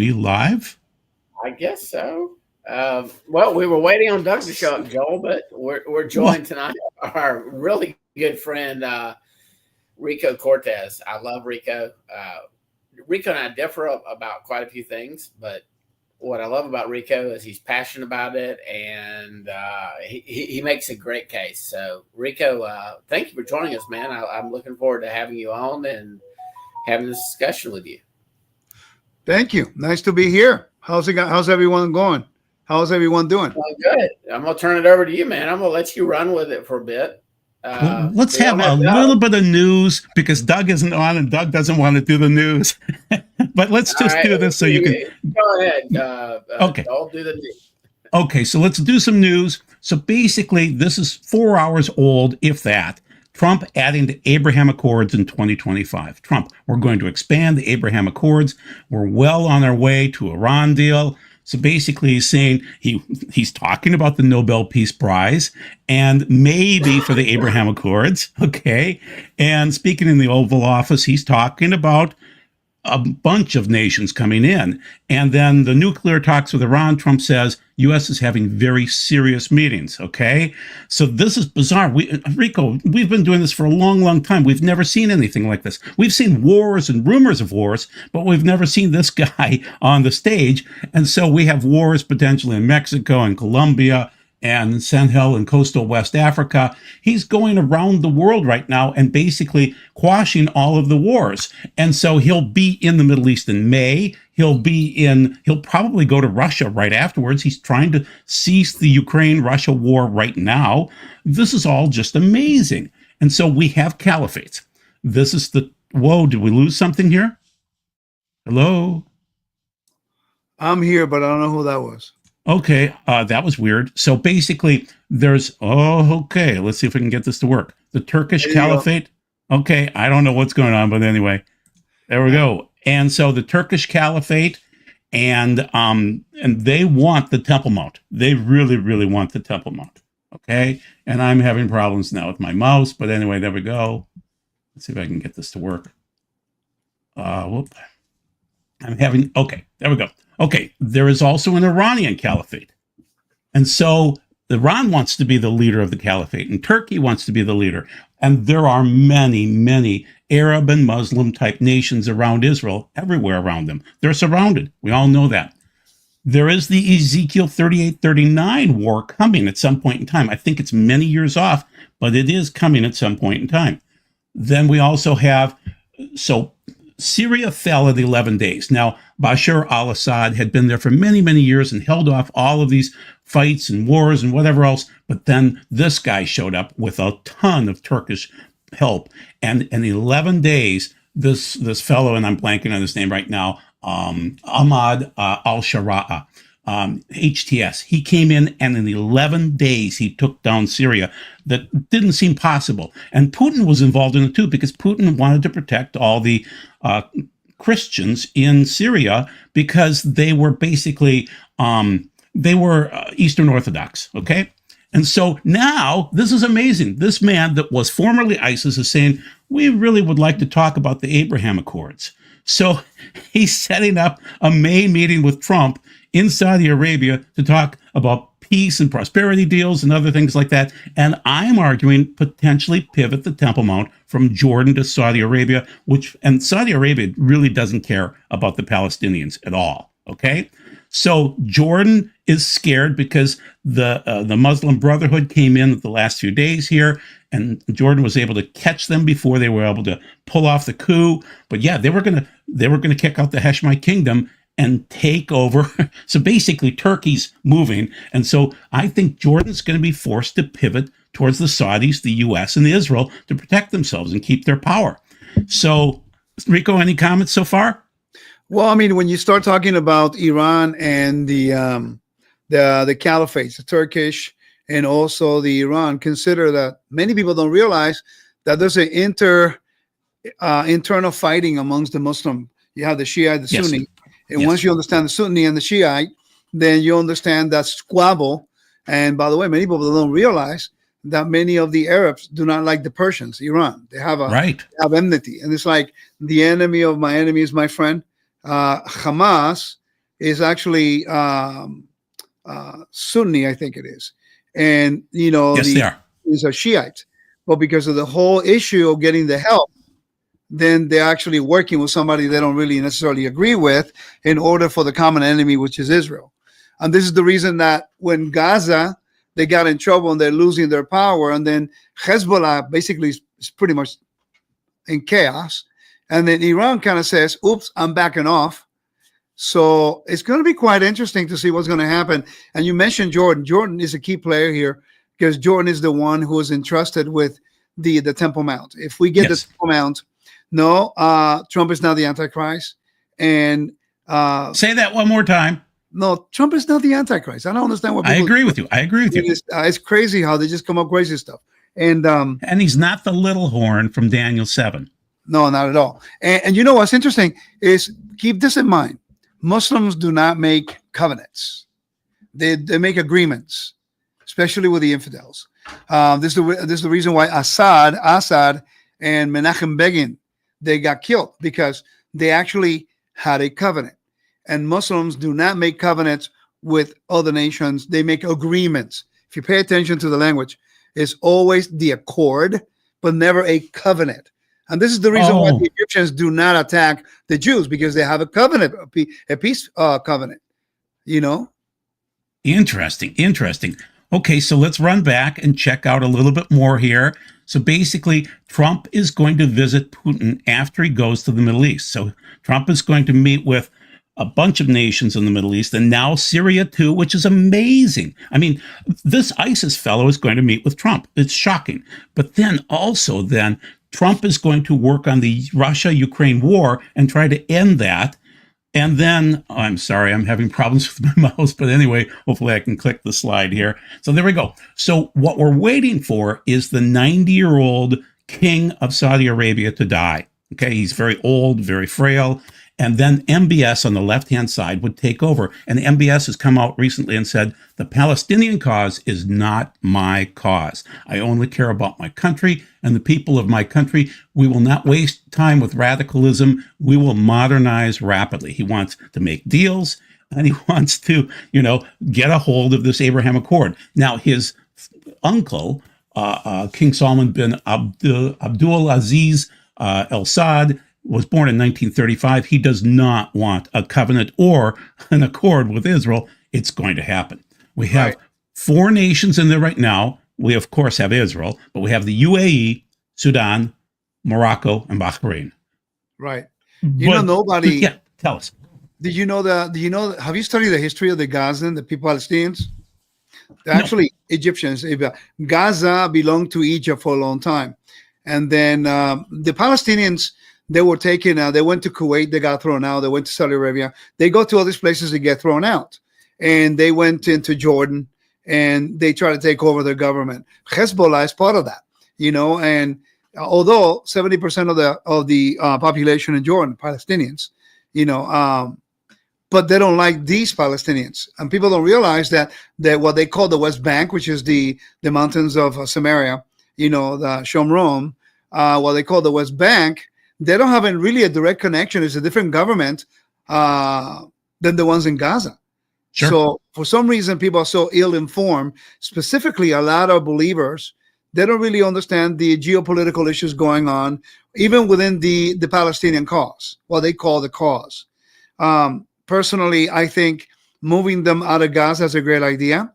we live? I guess so. Well, we were waiting on Doug to show up, Joel, but we're joined tonight by our really good friend, Rico Cortes. I love Rico. Rico and I differ about quite a few things, but what I love about Rico is he's passionate about it, and he makes a great case. So, Rico, thank you for joining us, man. I'm looking forward to having you on and having this discussion with you. Thank you. Nice to be here. How's everyone going? How's everyone doing? Well, good. I'm going to turn it over to you, man. I'm going to let you run with it for a bit. Well, let's have a little bit of news because Doug isn't on and Doug doesn't want to do the news. But let's just do this so you can. Go ahead. Okay. I'll do the news. Okay, so let's do some news. So basically, this is 4 hours old, if that. Trump adding the Abraham Accords in 2025. Trump, we're going to expand the Abraham Accords. We're well on our way to Iran deal. So basically, he's saying he's talking about the Nobel Peace Prize and maybe for the Abraham Accords. Okay. And speaking in the Oval Office, he's talking about a bunch of nations coming in. And then the nuclear talks with Iran, Trump says, U.S. is having very serious meetings, okay? So this is bizarre. Rico, we've been doing this for a long, long time. We've never seen anything like this. We've seen wars and rumors of wars, but we've never seen this guy on the stage. And so we have wars potentially in Mexico and Colombia and Sahel in coastal West Africa. He's going around the world right now and basically quashing all of the wars. And so he'll be in the Middle East in May. He'll probably go to Russia right afterwards. He's trying to cease the Ukraine-Russia war right now. This is all just amazing. And so we have caliphates. This is whoa, did we lose something here? Hello? I'm here, but I don't know who that was. Okay, that was weird. So basically, okay, let's see if we can get this to work. The Turkish Caliphate. Okay, I don't know what's going on, but anyway, there we go. And so the Turkish Caliphate, and they want the Temple Mount. They really, really want the Temple Mount. Okay, and I'm having problems now with my mouse, but anyway, there we go. Let's see if I can get this to work. Okay, there we go. Okay, there is also an Iranian caliphate. And so Iran wants to be the leader of the caliphate, and Turkey wants to be the leader. And there are many, many Arab and Muslim type nations around Israel, everywhere around them. They're surrounded. We all know that. There is the Ezekiel 38-39 war coming at some point in time. I think it's many years off, but it is coming at some point in time. Then we also have, Syria fell in 11 days. Now, Bashar al-Assad had been there for many, many years and held off all of these fights and wars and whatever else. But then this guy showed up with a ton of Turkish help. And in 11 days, this fellow, and I'm blanking on his name right now, Ahmad al-Shara'a, HTS, he came in and in 11 days, he took down Syria. That didn't seem possible. And Putin was involved in it too, because Putin wanted to protect all the Christians in Syria because they were basically, Eastern Orthodox, okay? And so now, this is amazing. This man that was formerly ISIS is saying, we really would like to talk about the Abraham Accords. So he's setting up a May meeting with Trump in Saudi Arabia to talk about peace and prosperity deals and other things like that. And I'm arguing potentially pivot the Temple Mount from Jordan to Saudi Arabia, and Saudi Arabia really doesn't care about the Palestinians at all. Okay. So Jordan is scared because the Muslim Brotherhood came in the last few days here, and Jordan was able to catch them before they were able to pull off the coup. But yeah, they were gonna kick out the Hashemite kingdom and take over. So basically, Turkey's moving, and so I think Jordan's going to be forced to pivot towards the Saudis, the U.S., and Israel to protect themselves and keep their power. So, Rico, any comments so far? Well, I mean, when you start talking about Iran and the caliphates, the Turkish and also the Iran, consider that many people don't realize that there's an internal fighting amongst the Muslim. You have the Shia, the Sunni. And once you understand the Sunni and the Shiite, then you understand that squabble. And by the way, many people don't realize that many of the Arabs do not like the Persians, Iran. They have they have enmity. And it's like the enemy of my enemy is my friend. Hamas is actually Sunni, I think it is, and Yes, they are. is a Shiite, but because of the whole issue of getting the help, then they're actually working with somebody they don't really necessarily agree with in order for the common enemy, which is Israel. And this is the reason that when Gaza, they got in trouble and they're losing their power, and then Hezbollah basically is pretty much in chaos, and then Iran kind of says, oops, I'm backing off. So it's going to be quite interesting to see what's going to happen. And you mentioned Jordan. Jordan is a key player here because Jordan is the one who is entrusted with the Temple Mount. If we get the Temple Mount, no, Trump is not the Antichrist. And say that one more time. No, Trump is not the Antichrist. I don't understand what people I agree with you. I agree with you. It's crazy how they just come up with crazy stuff. And he's not the little horn from Daniel 7. No, not at all. And you know what's interesting is, keep this in mind. Muslims do not make covenants. They make agreements, especially with the infidels. This is the reason why Assad and Menachem Begin, they got killed, because they actually had a covenant. And Muslims do not make covenants with other nations. They make agreements. If you pay attention to the language, it's always the accord, but never a covenant. And this is the reason why the Egyptians do not attack the Jews, because they have a covenant, a peace covenant, Interesting. Okay, so let's run back and check out a little bit more here. So basically, Trump is going to visit Putin after he goes to the Middle East. So Trump is going to meet with a bunch of nations in the Middle East, and now Syria too, which is amazing. I mean, this ISIS fellow is going to meet with Trump. It's shocking. But then Trump is going to work on the Russia-Ukraine war and try to end that. And then, I'm sorry, I'm having problems with my mouse, but anyway, hopefully I can click the slide here. So there we go. So what we're waiting for is the 90-year-old king of Saudi Arabia to die. Okay, he's very old, very frail. And then MBS on the left-hand side would take over. And MBS has come out recently and said, the Palestinian cause is not my cause. I only care about my country and the people of my country. We will not waste time with radicalism. We will modernize rapidly. He wants to make deals, and he wants to, get a hold of this Abraham Accord. Now, his uncle, King Salman bin Abdul Aziz Al Saud, was born in 1935. He does not want a covenant or an accord with Israel. It's going to happen. We have 4 nations in there right now. We, of course, have Israel, but we have the UAE, Sudan, Morocco, and Bahrain. Right. Nobody. Yeah, tell us. Have you studied the history of the Gazans, the people Palestinians? They're actually Egyptians. Gaza belonged to Egypt for a long time. And then the Palestinians, they were taken out. They went to Kuwait. They got thrown out. They went to Saudi Arabia. They go to all these places to get thrown out. And they went into Jordan, and they try to take over their government. Hezbollah is part of that, And although 70% of the population in Jordan, Palestinians, but they don't like these Palestinians. And people don't realize that what they call the West Bank, which is the mountains of Samaria, the Shomron, what they call the West Bank, they don't have really a direct connection. It's a different government than the ones in Gaza. Sure. So for some reason, people are so ill-informed, specifically a lot of believers, they don't really understand the geopolitical issues going on, even within the Palestinian cause, what they call the cause. Personally, I think moving them out of Gaza is a great idea.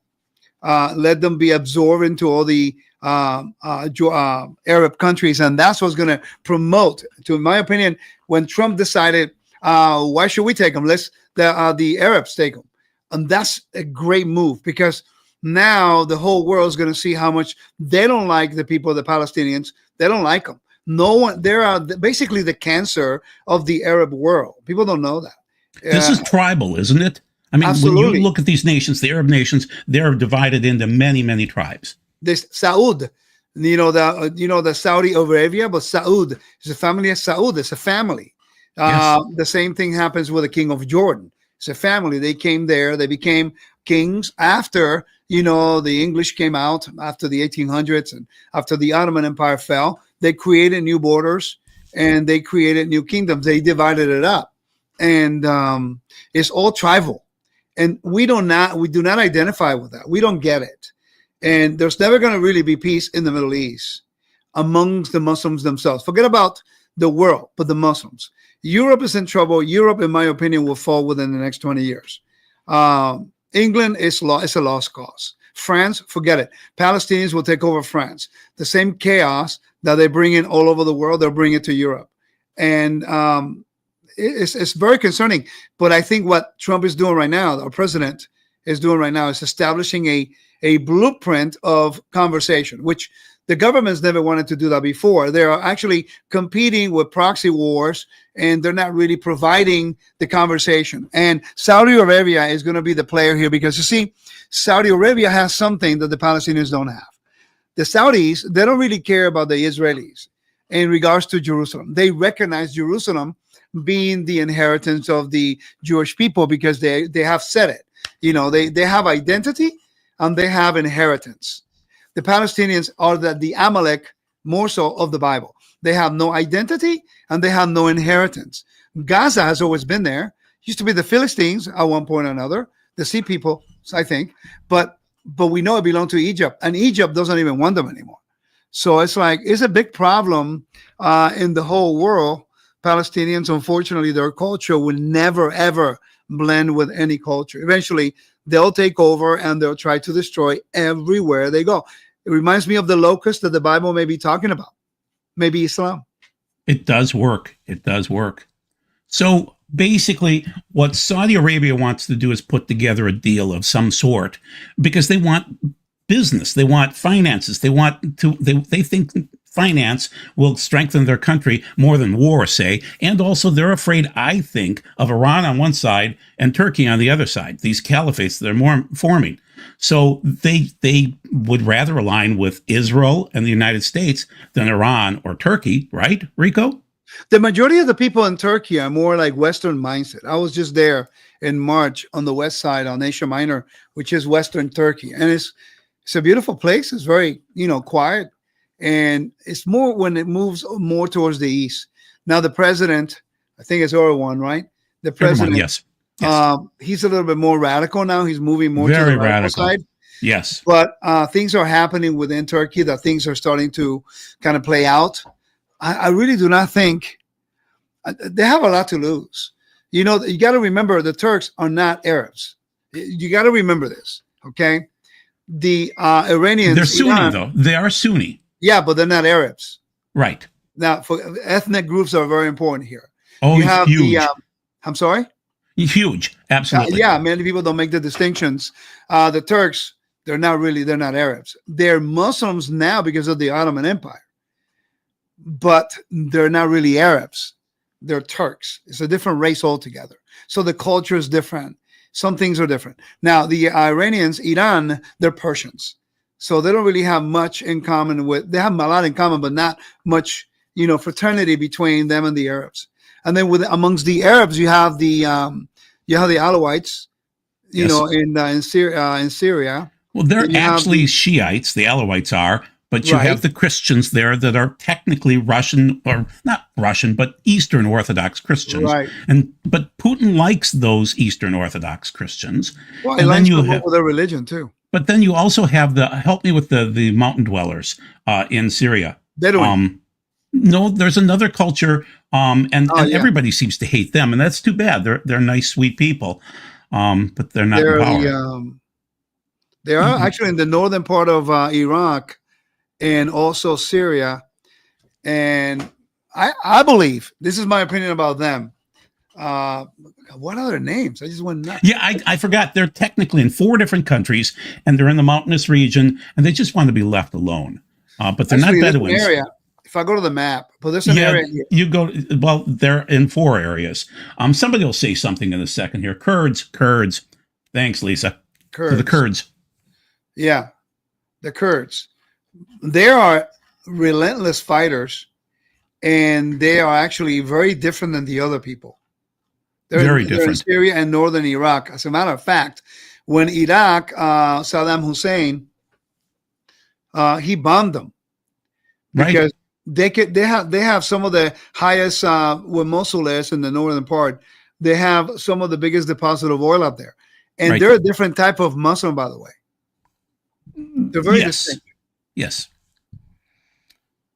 Let them be absorbed into all the Arab countries, and that's what's going to promote, in my opinion, when Trump decided, why should we take them? Let's the Arabs take them. And that's a great move, because now the whole world is going to see how much they don't like the people, the Palestinians. They don't like them. No one. They are basically the cancer of the Arab world. People don't know that. This is tribal, isn't it? I mean, absolutely. When you look at these nations, the Arab nations, they're divided into many, many tribes. This Saud, the Saudi Arabia, but Saud is a family of Saud. It's a family. Yes. The same thing happens with the king of Jordan. It's a family. They came there. They became kings after, the English came out after the 1800s and after the Ottoman Empire fell. They created new borders and they created new kingdoms. They divided it up. and it's all tribal, and we do not identify with that. We don't get it, and there's never going to really be peace in the Middle East amongst the Muslims themselves. Forget about the world, but the Muslims. Europe is in trouble. Europe, in my opinion, will fall within the next 20 years. England is a lost cause. France, forget it. Palestinians will take over France. The same chaos that they bring in all over the world, they'll bring it to Europe. And it's very concerning. But I think what Trump is doing right now, our president is doing right now, is establishing a blueprint of conversation, which the government's never wanted to do that before. They are actually competing with proxy wars, and they're not really providing the conversation. And Saudi Arabia is going to be the player here because, you see, Saudi Arabia has something that the Palestinians don't have. The Saudis, they don't really care about the Israelis in regards to Jerusalem. They recognize Jerusalem being the inheritance of the Jewish people because they have said it. You know, they have identity and they have inheritance. The Palestinians are the Amalek more so of the Bible. They have no identity and they have no inheritance. Gaza has always been there. Used to be the Philistines at one point or another, the sea people, I think, but we know it belonged to Egypt, and Egypt doesn't even want them anymore. So it's a big problem in the whole world. Palestinians, unfortunately, their culture will never, ever blend with any culture. Eventually, they'll take over and they'll try to destroy everywhere they go. It reminds me of the locust that the Bible may be talking about. Maybe Islam. It does work. It does work. So basically, what Saudi Arabia wants to do is put together a deal of some sort because they want business. They want finances. They think finance will strengthen their country more than war, say. And also they're afraid, I think, of Iran on one side and Turkey on the other side. These caliphates that are more forming. So they would rather align with Israel and the United States than Iran or Turkey, right, Rico? The majority of the people in Turkey are more like Western mindset. I was just there in March on the west side on Asia Minor, which is Western Turkey. And it's a beautiful place. It's very, quiet. And it's more when it moves more towards the east. Now, the president, I think it's Erdogan, right? The president, yes. Yes. He's a little bit more radical now. He's moving more Very to the radical radical side. Yes. But things are happening within Turkey that things are starting to kind of play out. I really do not think they have a lot to lose. You got to remember the Turks are not Arabs. You got to remember this, okay? The Iranians. They're Sunni, though. They are Sunni. Yeah, but they're not Arabs. Right. Now, for ethnic groups are very important here. Oh, you have huge. I'm sorry? Huge. Absolutely. Yeah, many people don't make the distinctions. The Turks, they're not Arabs. They're Muslims now because of the Ottoman Empire. But they're not really Arabs. They're Turks. It's a different race altogether. So the culture is different. Some things are different. Now, the Iranians, Iran, they're Persians. So they don't really have much in common they have a lot in common, but not much, fraternity between them and the Arabs. And then amongst the Arabs, you have the Alawites, Yes. in Syria. Well, they're actually Shiites. The Alawites are, but you have the Christians there that are technically Russian, or not Russian, but Eastern Orthodox Christians. Right. But Putin likes those Eastern Orthodox Christians. Well, and then you have their religion too. But then you also have help me with the mountain dwellers in Syria. Bedouin. No, there's another culture, and everybody seems to hate them, and that's too bad. They're nice, sweet people, but they're not in power. They are actually in the northern part of Iraq and also Syria, and I believe, this is my opinion about them. What other names? I just went nuts. Yeah, I forgot. They're technically in 4 different countries, and they're in the mountainous region, and they just want to be left alone. But they're actually, not Bedouins. Area, if I go to the map, but there's an area here. You go. Well, they're in 4 areas. Somebody will say something in a second here. Kurds. Thanks, Lisa. Kurds. The Kurds. Yeah, the Kurds. They are relentless fighters, and they are actually very different than the other people. They're different. They're in Syria and northern Iraq. As a matter of fact, when Iraq, Saddam Hussein, he bombed them because they have some of the highest where Mosul is in the northern part. they have some of the biggest deposit of oil up there. And Right. they're a different type of Muslim, by the way. They're very distinct. Yes.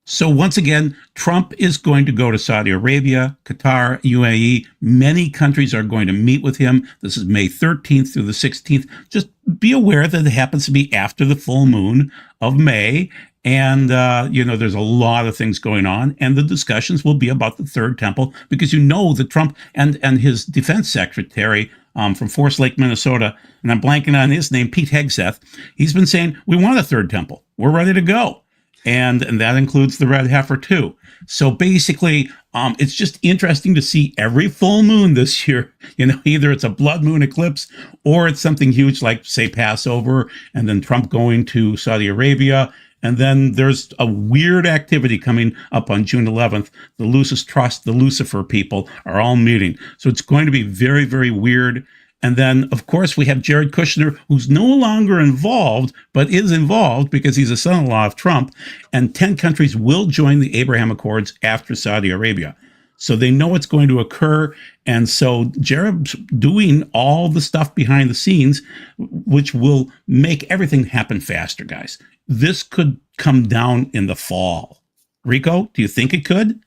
So once again, Trump is going to go to Saudi Arabia, Qatar, UAE. Many countries are going to meet with him. This is May 13th through the 16th. Just be aware that it happens to be after the full moon of May. And, there's a lot of things going on. And the discussions will be about the third temple, because that Trump and his defense secretary from Forest Lake, Minnesota, and I'm blanking on his name, Pete Hegseth, he's been saying, we want a third temple. We're ready to go. And that includes the red heifer too. So basically, it's just interesting to see every full moon this year. Either it's a blood moon eclipse or it's something huge like, say, Passover, and then Trump going to Saudi Arabia. And then there's a weird activity coming up on June 11th. The Lucis Trust, the Lucifer people are all meeting. So it's going to be very, very weird. And then, of course, we have Jared Kushner, who's no longer involved, but is involved because he's a son-in-law of Trump. And 10 countries will join the Abraham Accords after Saudi Arabia. So they know it's going to occur. And so Jared's doing all the stuff behind the scenes, which will make everything happen faster, guys. This could come down in the fall. Rico, do you think it could?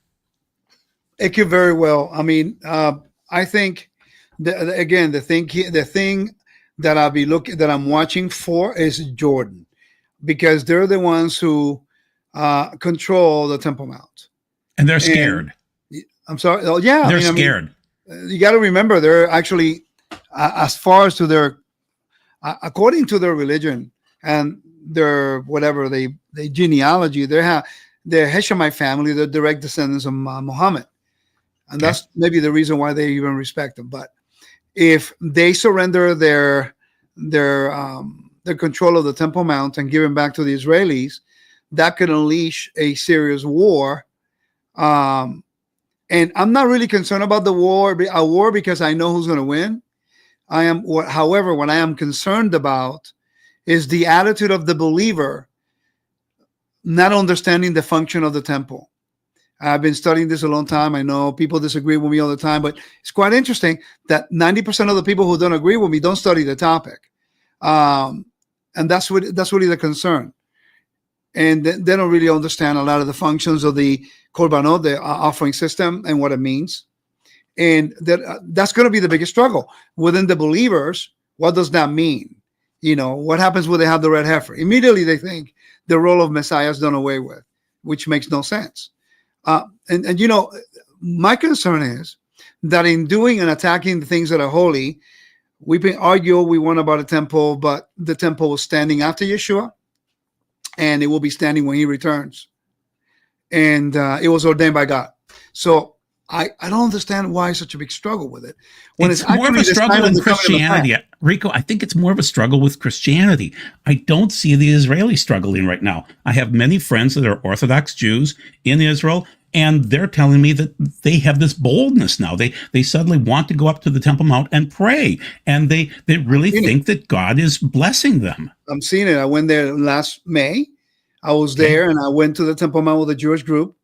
It could very well. I mean, I think the thing that I'm watching for is Jordan, because they're the ones who control the Temple Mount, and they're scared. I'm sorry. Oh, yeah, they're scared. You got to remember, they're actually, as far as to their, according to their religion and their whatever they genealogy, the Hashemite family, they're direct descendants of Muhammad, and that's maybe the reason why they even respect them. But if they surrender their control of the Temple Mount and give it back to the Israelis, that could unleash a serious war. And I'm not really concerned about a war because I know who's going to win. However, what I am concerned about is the attitude of the believer not understanding the function of the temple. I've been studying this a long time. I know people disagree with me all the time, but it's quite interesting that 90% of the people who don't agree with me don't study the topic. And that's really the concern. And they don't really understand a lot of the functions of the korbanot, the offering system, and what it means. And that's going to be the biggest struggle within the believers. What does that mean? What happens when they have the red heifer? Immediately they think the role of Messiah is done away with, which makes no sense. And my concern is that in doing and attacking the things that are holy, we can argue we want about a temple, but the temple was standing after Yeshua, and it will be standing when he returns. And it was ordained by God. So I don't understand why it's such a big struggle with it. When it's more of a struggle in Christianity. Rico, I think it's more of a struggle with Christianity. I don't see the Israelis struggling right now. I have many friends that are Orthodox Jews in Israel, and they're telling me that they have this boldness now. They suddenly want to go up to the Temple Mount and pray, and they really think that God is blessing them. I'm seeing it. I went there last May. I was there, and I went to the Temple Mount with a Jewish group,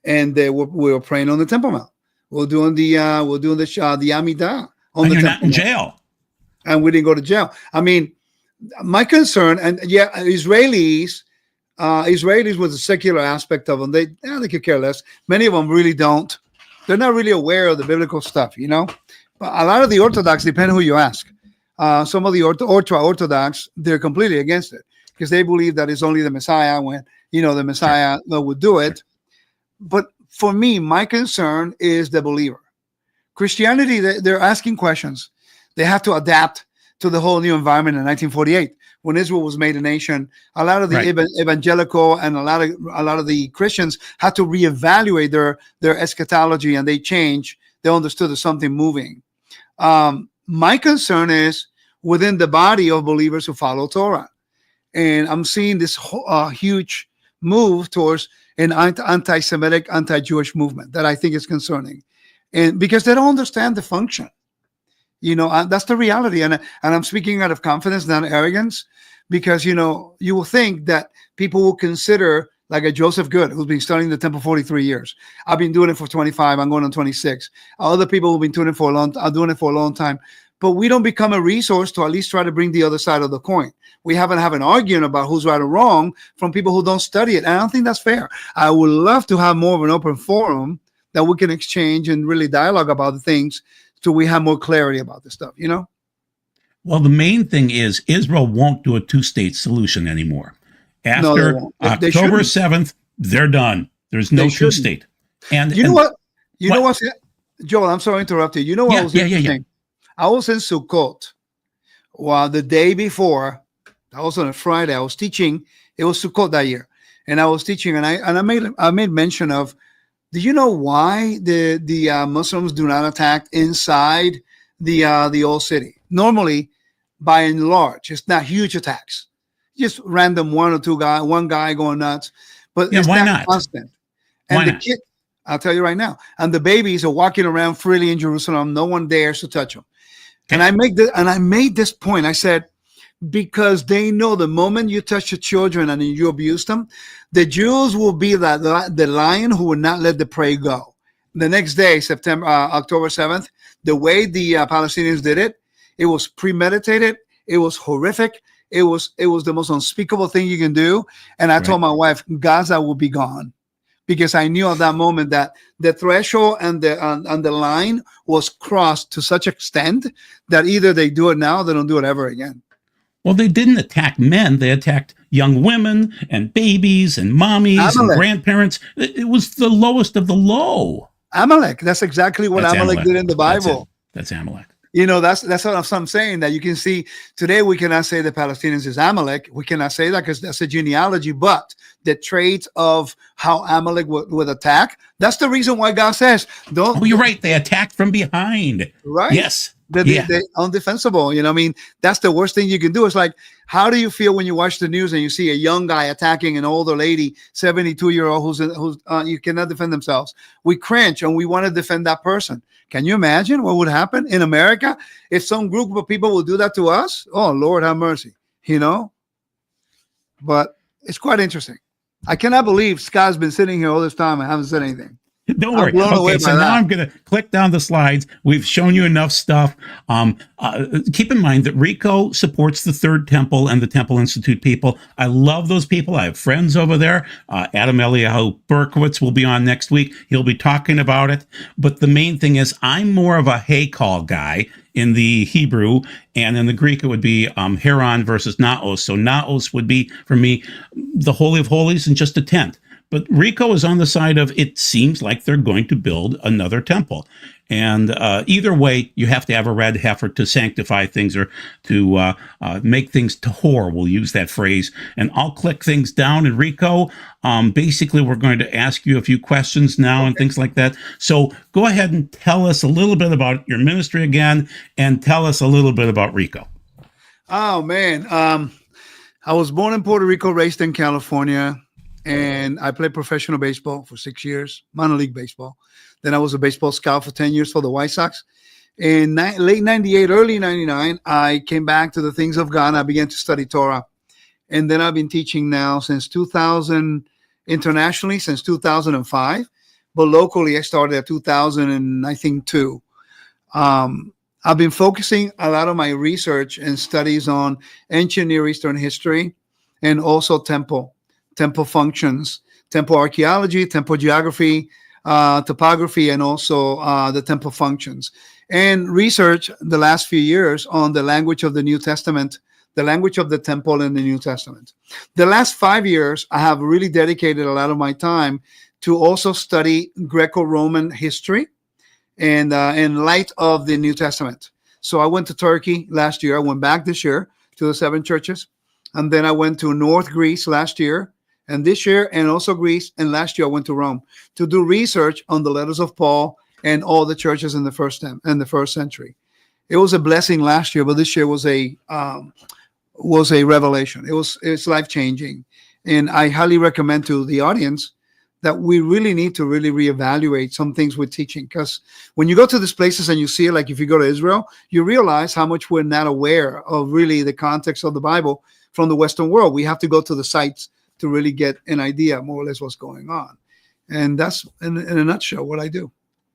and we were praying on the Temple Mount. We're doing the Amidah on the Temple Mount. You're not in jail, and we didn't go to jail. I mean, my concern, and Israelis with the secular aspect of them, they could care less. Many of them really don't. They're not really aware of the biblical stuff, But a lot of the Orthodox, depending who you ask. Some of the ultra-Orthodox, they're completely against it because they believe that it's only the Messiah when, the Messiah would do it. But for me, my concern is the believer. Christianity, they're asking questions. They have to adapt to the whole new environment in 1948. When Israel was made a nation, a lot of the evangelical and a lot of the Christians had to reevaluate their eschatology, and they changed. They understood there's something moving. My concern is within the body of believers who follow Torah, and I'm seeing this huge move towards an anti-Semitic, anti-Jewish movement that I think is concerning, and because they don't understand the function. That's the reality. And I'm speaking out of confidence, not arrogance, because, you will think that people will consider like a Joseph Good, who's been studying the temple 43 years. I've been doing it for 25. I'm going on 26. Other people who've been doing it for a long time. But we don't become a resource to at least try to bring the other side of the coin. We haven't have an argument about who's right or wrong from people who don't study it. And I don't think that's fair. I would love to have more of an open forum that we can exchange and really dialogue about the things so we have more clarity about this stuff, you know? Well, the main thing is Israel won't do a two-state solution anymore. After October 7th, they're done. There's no two-state. And you know what? You know what, Joel? I'm sorry to interrupt you. You know what was interesting? I was in Sukkot. Well, the day before, I was on a Friday. I was teaching. It was Sukkot that year, and I was teaching, and I made mention of. Do you know why the Muslims do not attack inside the old city? Normally, by and large, it's not huge attacks. Just random one guy going nuts. But it's not constant. And the kid, I'll tell you right now, and the babies are walking around freely in Jerusalem. No one dares to touch them. And I made this point. I said, because they know the moment you touch the children and you abuse them, the Jews will be the lion who will not let the prey go. The next day, October 7th, the way the Palestinians did it, it was premeditated. It was horrific. It was the most unspeakable thing you can do. And I told my wife, Gaza will be gone. Because I knew at that moment that the threshold and the line was crossed to such extent that either they do it now or they don't do it ever again. Well, they didn't attack men. They attacked young women and babies and mommies and grandparents. It was the lowest of the low. Amalek. That's exactly what Amalek did in the Bible. That's Amalek. You know, that's what I'm saying, that you can see today we cannot say the Palestinians is Amalek. We cannot say that because that's a genealogy, but the traits of how Amalek would attack, that's the reason why God says, don't. Oh, you're right. They attacked from behind. Right. Yes. They're undefensible. You know what I mean? That's the worst thing you can do. It's like, how do you feel when you watch the news and you see a young guy attacking an older lady, 72-year-old who's you cannot defend themselves? We cringe and we want to defend that person. Can you imagine what would happen in America if some group of people will do that to us? Oh, Lord, have mercy, you know? But it's quite interesting. I cannot believe Scott's been sitting here all this time and haven't said anything. Don't worry. Okay, so now I'm going to click down the slides. We've shown you enough stuff. Keep in mind that Rico supports the Third Temple and the Temple Institute people. I love those people. I have friends over there. Adam Eliyahu Berkowitz will be on next week. He'll be talking about it. But the main thing is I'm more of a Haykal guy in the Hebrew, and in the Greek it would be Heron versus Naos. So Naos would be, for me, the Holy of Holies and just a tent. But Rico is on the side of it seems like they're going to build another temple. And either way, you have to have a red heifer to sanctify things or to make things tahor. We'll use that phrase. And I'll click things down. And Rico, basically, we're going to ask you a few questions now and things like that. So go ahead and tell us a little bit about your ministry again and tell us a little bit about Rico. Oh, man. I was born in Puerto Rico, raised in California. And I played professional baseball for 6 years, minor league baseball. Then I was a baseball scout for 10 years for the White Sox. In late 98, early 99, I came back to the things of God. I began to study Torah. And then I've been teaching now since 2000, internationally since 2005. But locally, I started at 2002. I've been focusing a lot of my research and studies on ancient Near Eastern history and also temple functions, temple archaeology, temple geography, topography, and also the temple functions. And research the last few years on the language of the New Testament, the language of the temple in the New Testament. The last 5 years, I have really dedicated a lot of my time to also study Greco-Roman history and in light of the New Testament. So I went to Turkey last year. I went back this year to the 7 churches. And then I went to North Greece last year. And this year, and also Greece, and last year I went to Rome to do research on the letters of Paul and all the churches in the first century. It was a blessing last year, but this year was a revelation. It's life changing, and I highly recommend to the audience that we really need to really reevaluate some things we're teaching, because when you go to these places and you see it, like if you go to Israel, you realize how much we're not aware of really the context of the Bible from the Western world. We have to go to the sites to really get an idea more or less what's going on. And that's in a nutshell what I do.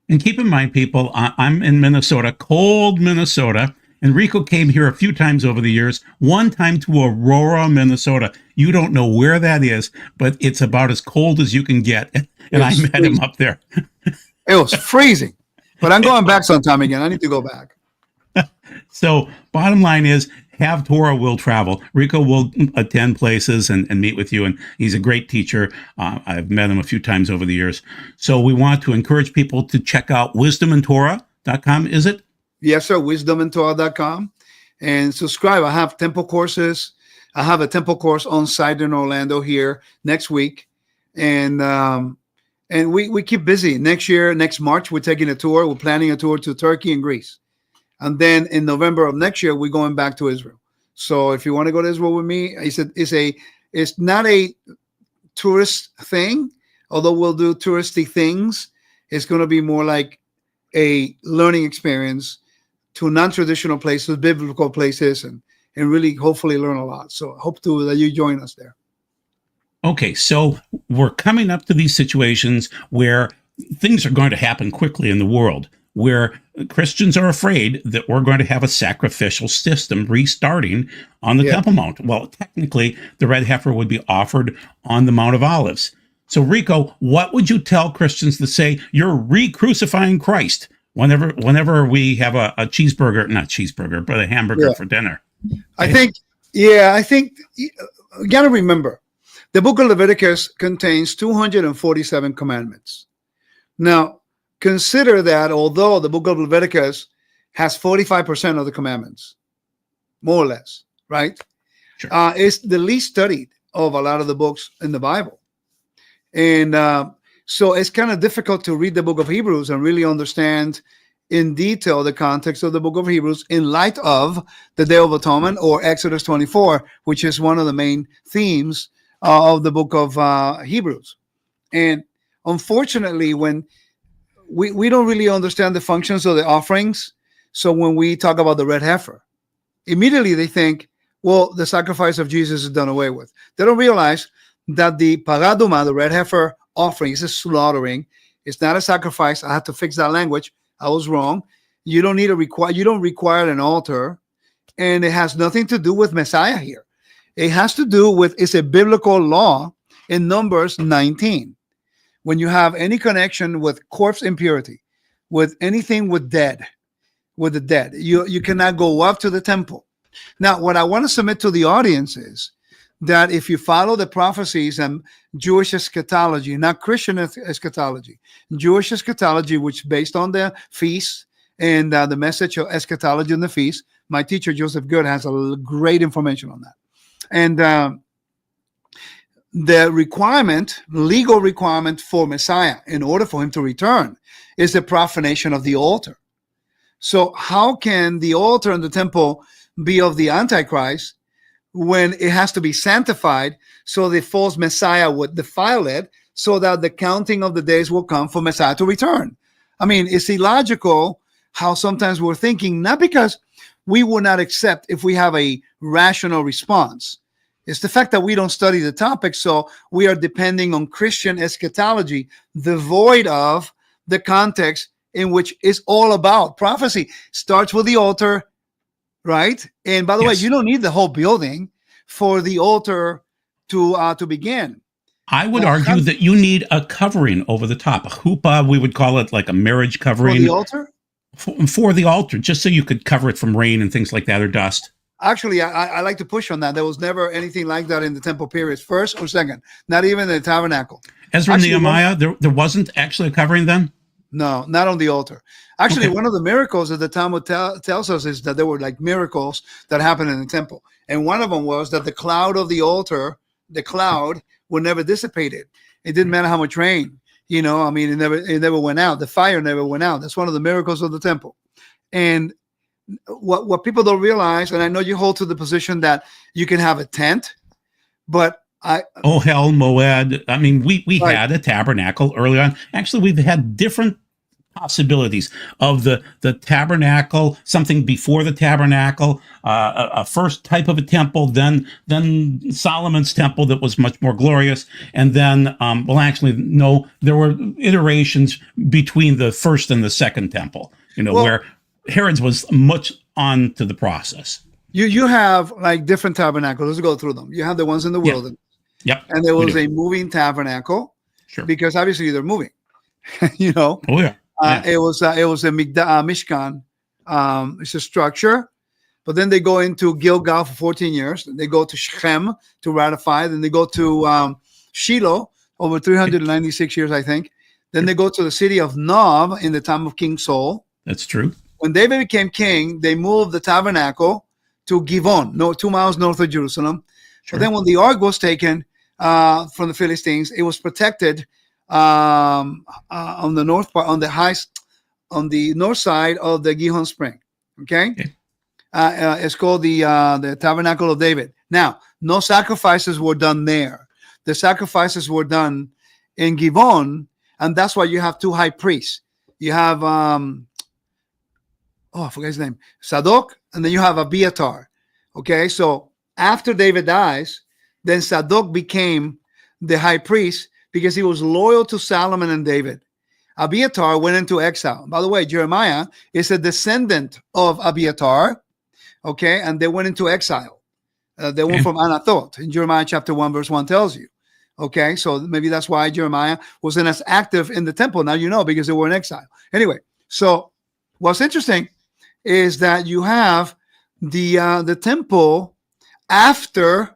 And keep in mind, people, I'm in Minnesota, cold Minnesota, and Rico came here a few times over the years, one time to Aurora, Minnesota. You don't know where that is, but it's about as cold as you can get. And I met him up there. It was freezing, but I'm going back sometime again. I need to go back. So bottom line is, have Torah will travel. Rico will attend places and meet with you, and he's a great teacher. I've met him a few times over the years. So we want to encourage people to check out wisdomandtorah.com, is it? Yes, sir, wisdomandtorah.com. And subscribe. I have temple courses. I have a temple course on site in Orlando here next week. And we keep busy. Next March, we're taking a tour. We're planning a tour to Turkey and Greece. And then in November of next year, we're going back to Israel. So if you want to go to Israel with me, it's not a tourist thing, although we'll do touristy things. It's going to be more like a learning experience to non-traditional places, biblical places, and really hopefully learn a lot. So I hope that you join us there. Okay, so we're coming up to these situations where things are going to happen quickly in the world, where Christians are afraid that we're going to have a sacrificial system restarting on the Temple Mount. Well, technically, the red heifer would be offered on the Mount of Olives. So, Rico, what would you tell Christians to say you're re-crucifying Christ whenever we have a cheeseburger, not cheeseburger, but a hamburger for dinner? I think you got to remember, the book of Leviticus contains 247 commandments. Now, consider that although the book of Leviticus has 45% of the commandments, more or less, right? Sure. It's the least studied of a lot of the books in the Bible. And so it's kind of difficult to read the book of Hebrews and really understand in detail the context of the book of Hebrews in light of the Day of Atonement or Exodus 24, which is one of the main themes of the book of Hebrews. And unfortunately, when we don't really understand the functions of the offerings. So when we talk about the red heifer, immediately they think, well, the sacrifice of Jesus is done away with. They don't realize that the paraduma, the red heifer offering, is a slaughtering. It's not a sacrifice. I had to fix that language. I was wrong. You don't require an altar, and it has nothing to do with Messiah here. It has to do with, it's a biblical law in Numbers 19. When you have any connection with corpse impurity, with anything with the dead, you cannot go up to the temple. Now, what I want to submit to the audience is that if you follow the prophecies and Jewish eschatology, not Christian eschatology, Jewish eschatology, which is based on the feast and the message of eschatology in the feast, my teacher, Joseph Good, has a great information on that. And the legal requirement for Messiah in order for him to return is the profanation of the altar. So how can the altar and the temple be of the Antichrist when it has to be sanctified so the false Messiah would defile it so that the counting of the days will come for Messiah to return? I mean, it's illogical how sometimes we're thinking, not because we will not accept if we have a rational response. It's the fact that we don't study the topic, so we are depending on Christian eschatology, devoid of the context in which it's all about prophecy. Starts with the altar, right? And by the way, you don't need the whole building for the altar to begin. I would argue that you need a covering over the top, a chuppah. We would call it like a marriage covering. For the altar? For the altar, just so you could cover it from rain and things like that, or dust. Actually, I like to push on that. There was never anything like that in the temple periods, first or second, not even in the tabernacle. Ezra and Nehemiah, there wasn't actually a covering then? No, not on the altar. Actually, one of the miracles that the Talmud tells us is that there were like miracles that happened in the temple. And one of them was that the cloud of the altar, the cloud would never dissipate it. It didn't matter how much rain, it never went out. The fire never went out. That's one of the miracles of the temple. And what people don't realize, and I know you hold to the position that you can have a tent, but Ohel Moed. I mean, we had a tabernacle early on. Actually, we've had different possibilities of the tabernacle, something before the tabernacle, a first type of a temple, then Solomon's temple that was much more glorious, and then no, there were iterations between the first and the second temple, where Herod's was much on to the process. You have like different tabernacles. Let's go through them. You have the ones in the wilderness. Yep. And there was a moving tabernacle. Sure. Because obviously they're moving. Oh yeah. It was a Mishkan. It's a structure, but then they go into Gilgal for 14 years. Then they go to Shechem to ratify. Then they go to Shiloh over 396 years, I think. Then they go to the city of Nob in the time of King Saul. That's true. When David became king, they moved the tabernacle to Givon, 2 miles north of Jerusalem. Sure. But then when the ark was taken from the Philistines, it was protected on the north part, on the north side of the Gihon Spring. Okay, it's called the Tabernacle of David. Now, no sacrifices were done there. The sacrifices were done in Givon, and that's why you have 2 high priests. You have I forgot his name, Zadok, and then you have Abiathar. Okay, so after David dies, then Zadok became the high priest because he was loyal to Solomon and David. Abiathar went into exile. By the way, Jeremiah is a descendant of Abiathar, okay, and they went into exile. They went from Anathoth, in Jeremiah chapter 1, verse 1 tells you. Okay, so maybe that's why Jeremiah wasn't as active in the temple. Now you know, because they were in exile. Anyway, so what's interesting is that you have the temple after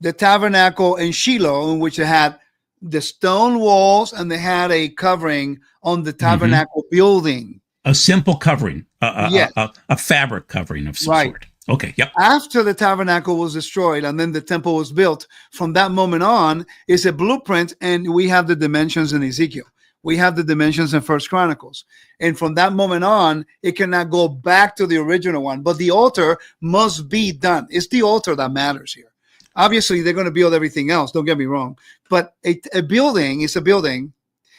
the tabernacle in Shiloh, in which it had the stone walls and they had a covering on the tabernacle building. A simple covering, yes. a fabric covering of some sort. Okay, yep. After the tabernacle was destroyed and then the temple was built, from that moment on is a blueprint, and we have the dimensions in Ezekiel. We have the dimensions in First Chronicles. And from that moment on, it cannot go back to the original one. But the altar must be done. It's the altar that matters here. Obviously, they're going to build everything else. Don't get me wrong. But a building is a building.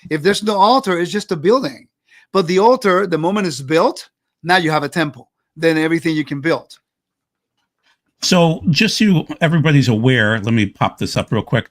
If there's no altar, it's just a building. But the altar, the moment it's built, now you have a temple. Then everything you can build. So just so everybody's aware, let me pop this up real quick.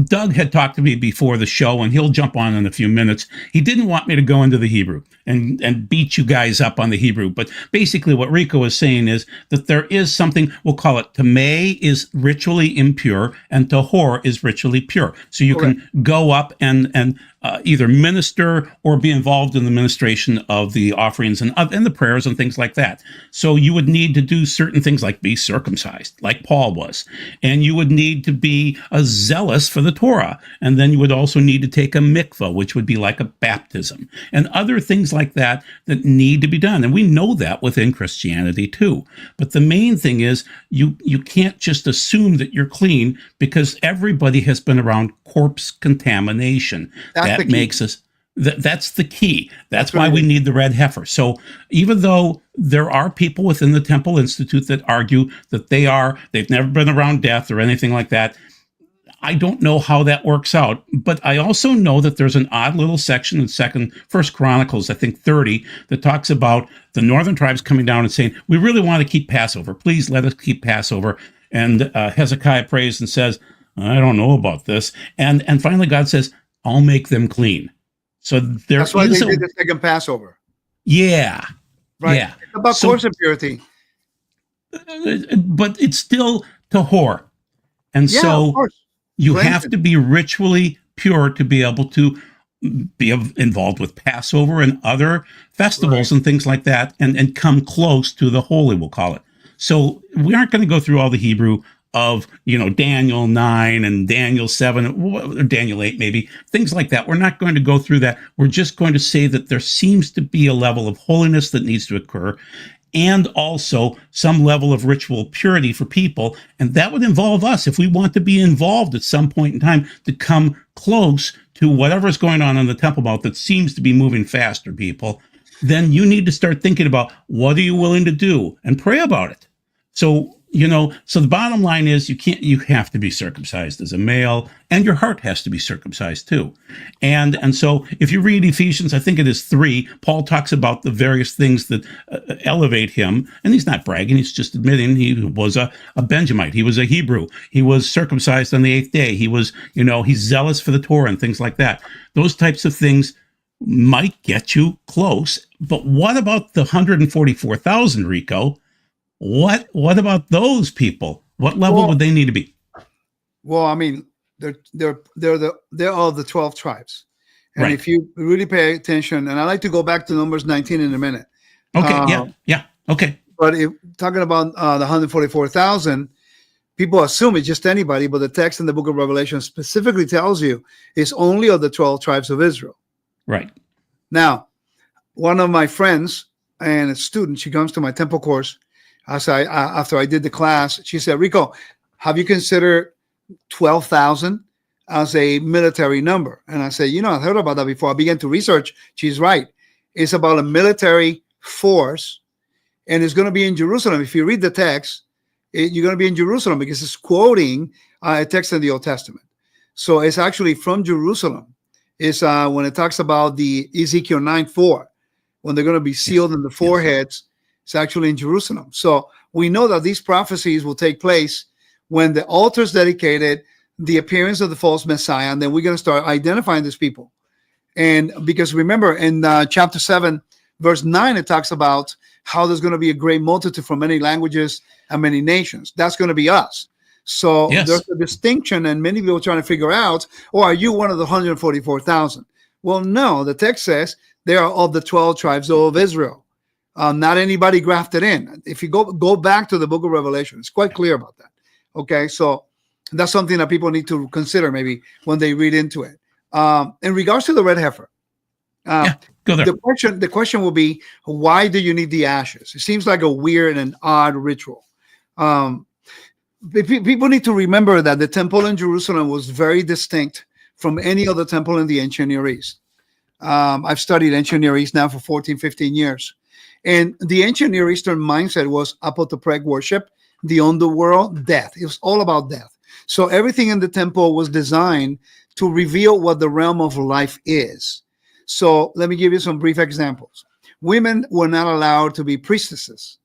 Doug had talked to me before the show, and he'll jump on in a few minutes. He didn't want me to go into the Hebrew and beat you guys up on the Hebrew. But basically what Rico is saying is that there is something, we'll call it tamei is ritually impure and tahor is ritually pure. So you can go up and either minister or be involved in the ministration of the offerings and the prayers and things like that. So you would need to do certain things like be circumcised, like Paul was. And you would need to be zealous for the Torah. And then you would also need to take a mikvah, which would be like a baptism, and other things like that need to be done. And we know that within Christianity too. But the main thing is you can't just assume that you're clean, because everybody has been around corpse contamination. That makes us, that's the key. That's why we need the red heifer. So even though there are people within the Temple Institute that argue that they've never been around death or anything like that, I don't know how that works out. But I also know that there's an odd little section in First Chronicles, I think 30, that talks about the northern tribes coming down and saying, we really want to keep Passover. Please let us keep Passover. And Hezekiah prays and says, I don't know about this. And finally God says, I'll make them clean. So that's why they did the second Passover. Yeah. Right. Yeah. It's about course impurity. But it's still tahor. And so you have to be ritually pure to be able to be involved with Passover and other festivals and things like that, and come close to the holy, we'll call it. So we aren't going to go through all the Hebrew of, Daniel 9 and Daniel 7, or Daniel 8 maybe, things like that. We're not going to go through that. We're just going to say that there seems to be a level of holiness that needs to occur, and also some level of ritual purity for people. And that would involve us, if we want to be involved at some point in time, to come close to whatever's going on in the Temple Mount that seems to be moving faster, people. Then you need to start thinking about, what are you willing to do, and pray about it. So, So the bottom line is you have to be circumcised as a male, and your heart has to be circumcised too. And so if you read Ephesians, I think it is 3, Paul talks about the various things that elevate him. And he's not bragging. He's just admitting he was a Benjamite. He was a Hebrew. He was circumcised on the 8th day. He was, he's zealous for the Torah and things like that. Those types of things might get you close. But what about the 144,000, Rico? What about those people? What level would they need to be? Well, I mean, they're all the 12 tribes, and right. If you really pay attention, and I like to go back to Numbers 19 in a minute. Okay, yeah, okay. But talking about the 144,000, people assume it's just anybody, but the text in the book of Revelation specifically tells you it's only of the 12 tribes of Israel. Right. Now, one of my friends and a student, she comes to my temple course. After I did the class, she said, Rico, have you considered 12,000 as a military number? And I said, I've heard about that before. I began to research. She's right. It's about a military force, and it's going to be in Jerusalem. If you read the text, you're going to be in Jerusalem because it's quoting a text in the Old Testament. So it's actually from Jerusalem. It's when it talks about the Ezekiel 9:4, when they're going to be sealed in the foreheads. It's actually in Jerusalem. So we know that these prophecies will take place when the altar is dedicated, the appearance of the false Messiah, and then we're going to start identifying these people. And because remember in chapter 7, verse 9, it talks about how there's going to be a great multitude from many languages and many nations. That's going to be us. So there's a distinction, and many people are trying to figure out, are you one of the 144,000? Well, no, the text says they are of the 12 tribes of Israel. Not anybody grafted in. If you go back to the book of Revelation, it's quite clear about that. Okay, so that's something that people need to consider maybe when they read into it. In regards to the red heifer, go there. The question will be, why do you need the ashes? It seems like a weird and odd ritual. People need to remember that the temple in Jerusalem was very distinct from any other temple in the ancient Near East. I've studied ancient Near East now for 14, 15 years. And the ancient Near Eastern mindset was apotopreg worship, the underworld, death. It was all about death. So everything in the temple was designed to reveal what the realm of life is. So let me give you some brief examples. Women were not allowed to be priestesses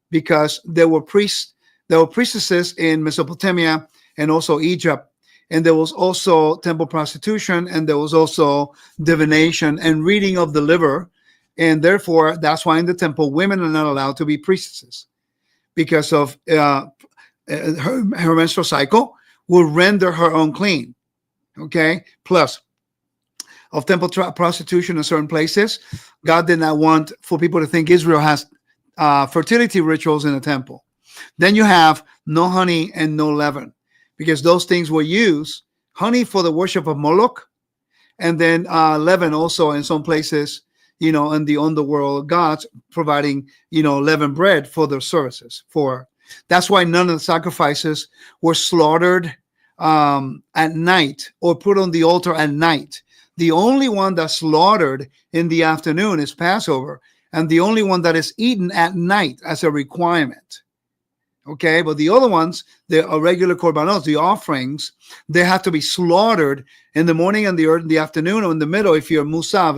because there were priestesses in Mesopotamia and also Egypt. And there was also temple prostitution, and there was also divination and reading of the liver. And therefore, that's why in the temple, women are not allowed to be priestesses because of her menstrual cycle will render her unclean. Okay. Plus, of temple prostitution in certain places, God did not want for people to think Israel has fertility rituals in the temple. Then you have no honey and no leaven, because those things were used, honey for the worship of Moloch, and then leaven also in some places, in the underworld gods providing, leavened bread for their services. That's why none of the sacrifices were slaughtered at night or put on the altar at night. The only one that's slaughtered in the afternoon is Passover, and the only one that is eaten at night as a requirement. Okay, but the other ones, the regular korbanos, the offerings, they have to be slaughtered in the morning and the afternoon, or in the middle if you're musav,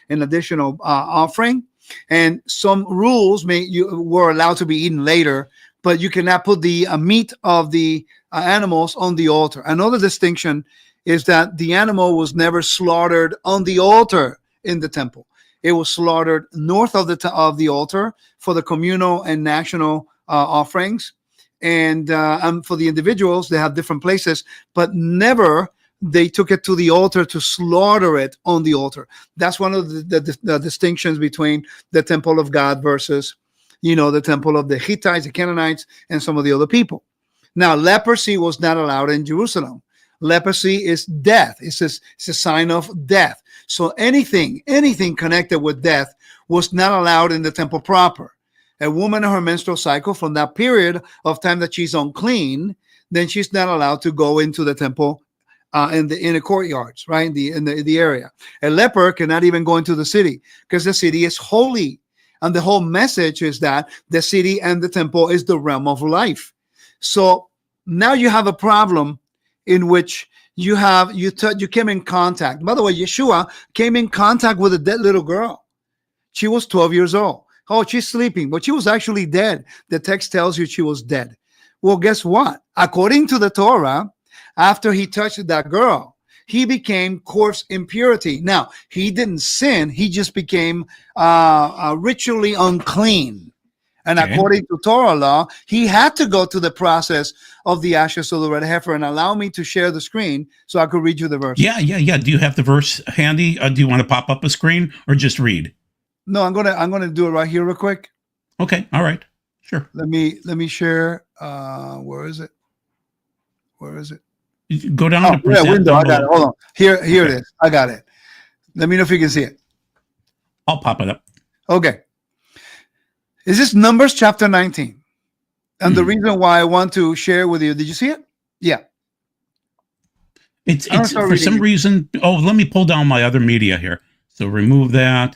an additional offering. And some rules you were allowed to be eaten later, but you cannot put the meat of the animals on the altar. Another distinction is that the animal was never slaughtered on the altar in the temple. It was slaughtered north of the altar for the communal and national offerings, and for the individuals, they have different places, but never they took it to the altar to slaughter it on the altar. That's one of the distinctions between the temple of God versus, the temple of the Hittites, the Canaanites, and some of the other people. Now, leprosy was not allowed in Jerusalem. Leprosy is death. It's a sign of death. So anything connected with death was not allowed in the temple proper. A woman in her menstrual cycle, from that period of time that she's unclean, then she's not allowed to go into the temple in the courtyards, right? In the area. A leper cannot even go into the city because the city is holy. And the whole message is that the city and the temple is the realm of life. So now you have a problem in which you came in contact. By the way, Yeshua came in contact with a dead little girl. She was 12 years old. Oh, she's sleeping, but she was actually dead. The text tells you she was dead. Well, guess what? According to the Torah, after he touched that girl, he became corpse impurity. Now, he didn't sin. He just became ritually unclean. And according to Torah law, he had to go to the process of the ashes of the red heifer. And allow me to share the screen so I could read you the verse. Yeah. Do you have the verse handy? Do you want to pop up a screen or just read? No, I'm gonna do it right here real quick. Okay. All right. Sure. Let me share. Where is it? Go down to present. Window. I got it. Hold on. Here it is. I got it. Let me know if you can see it. I'll pop it up. Okay. Is this Numbers chapter 19? And the reason why I want to share with you, did you see it? Yeah. It's for some reason. Oh, let me pull down my other media here. So remove that.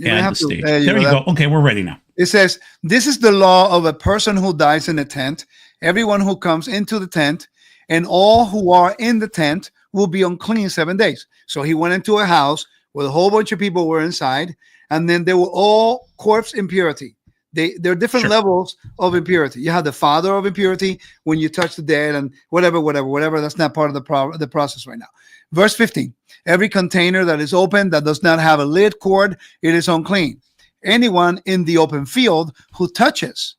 Add the stage. There you go. Okay, we're ready now. It says, this is the law of a person who dies in a tent. Everyone who comes into the tent and all who are in the tent will be unclean 7 days. So he went into a house where a whole bunch of people were inside, and then they were all corpse impurity. There are different levels of impurity. You have the father of impurity when you touch the dead and whatever. That's not part of the process right now. Verse 15, every container that is open that does not have a lid cord, it is unclean. Anyone in the open field who touches,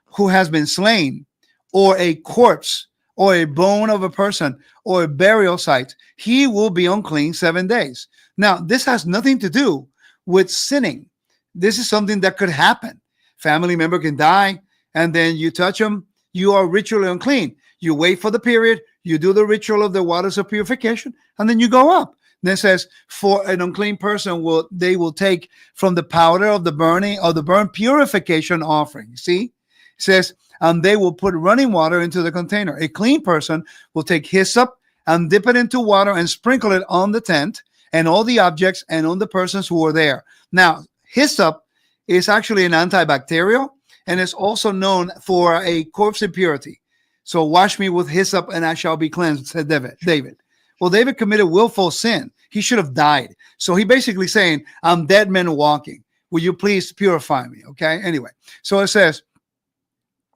who has been slain, or a corpse, or a bone of a person, or a burial site, he will be unclean 7 days. Now, this has nothing to do with sinning. This is something that could happen. Family member can die, and then you touch them, you are ritually unclean. You wait for the period, you do the ritual of the waters of purification, and then you go up. Then it says, for an unclean person, they will take from the powder of the burnt purification offering. See? It says, and they will put running water into the container. A clean person will take hyssop and dip it into water and sprinkle it on the tent and all the objects and on the persons who are there. Now, hyssop is actually an antibacterial, and it's also known for a corpse impurity. So wash me with hyssop and I shall be cleansed, said David. Well, David committed willful sin. He should have died. So he basically saying, I'm dead man walking. Will you please purify me? Okay. Anyway, so it says,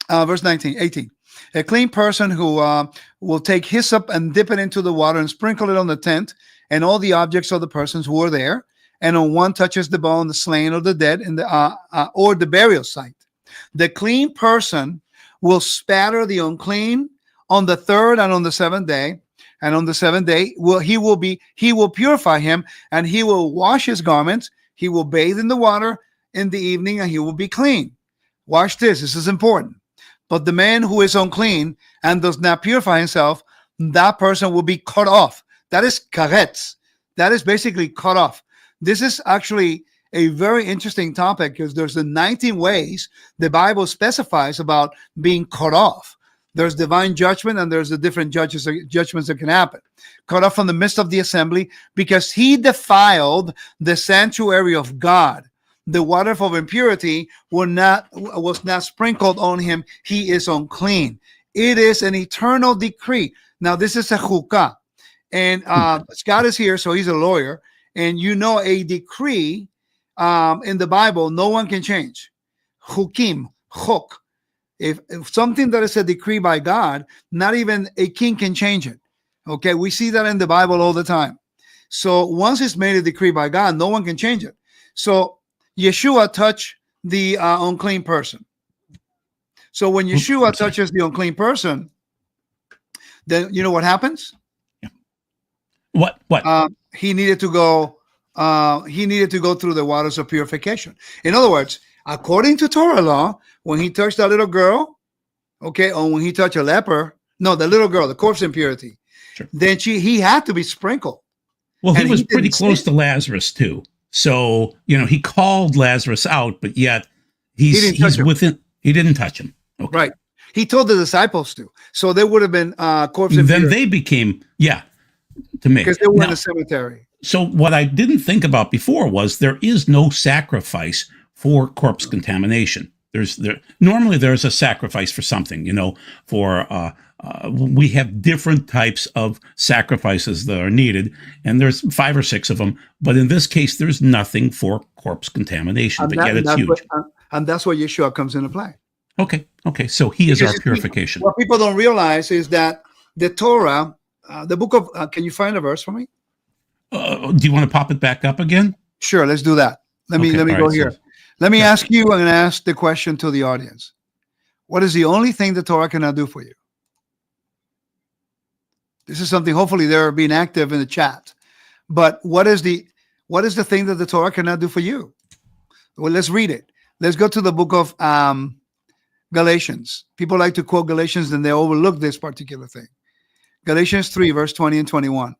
verse 18, a clean person who will take hyssop and dip it into the water and sprinkle it on the tent and all the objects of the persons who are there. And on one touches the bone, the slain or the dead, in the or the burial site. The clean person will spatter the unclean on the third and on the seventh day. And on the seventh day, he will purify him, and he will wash his garments. He will bathe in the water in the evening, and he will be clean. Watch this. This is important. But the man who is unclean and does not purify himself, that person will be cut off. That is karetz. That is basically cut off. This is actually a very interesting topic because there's the 19 ways the Bible specifies about being cut off. There's divine judgment, and there's the different judgments that can happen. Cut off from the midst of the assembly because he defiled the sanctuary of God. The water of impurity was not sprinkled on him. He is unclean. It is an eternal decree. Now, this is a chukah. And Scott is here, so he's a lawyer. And you know, a decree in the Bible, no one can change. Chukim, chok. If something that is a decree by God, not even a king can change it. Okay, we see that in the Bible all the time. So once it's made a decree by God, no one can change it. So Yeshua touched the unclean person. So when Yeshua touches the unclean person, then you know what happens? Yeah. What? He needed to go. He needed to go through the waters of purification. In other words, according to Torah law, when he touched that little girl, okay, or when he touched a leper, no, the little girl, the corpse impurity, sure. Then he had to be sprinkled. Well, he was pretty close to Lazarus too. So, you know, he called Lazarus out, but yet he's within. He didn't touch him. Okay. Right. He told the disciples to. So there would have been corpse impurity. Then they became, to me. Because they were in the cemetery. So what I didn't think about before was there is no sacrifice for corpse contamination. Normally there's a sacrifice for something, for we have different types of sacrifices that are needed, and there's 5 or 6 of them. But in this case, there's nothing for corpse contamination, but yet it's huge. And that's where Yeshua comes into play. Okay. So he is our purification. What people don't realize is that the Torah, the book of, can you find a verse for me? Do you want to pop it back up again? Sure, let's do that. Let me go here. Let me ask you and ask the question to the audience. What is the only thing the Torah cannot do for you? This is something, hopefully they're being active in the chat. But what is the thing that the Torah cannot do for you? Well, let's read it. Let's go to the book of Galatians. People like to quote Galatians and they overlook this particular thing. Galatians 3, verse 20 and 21.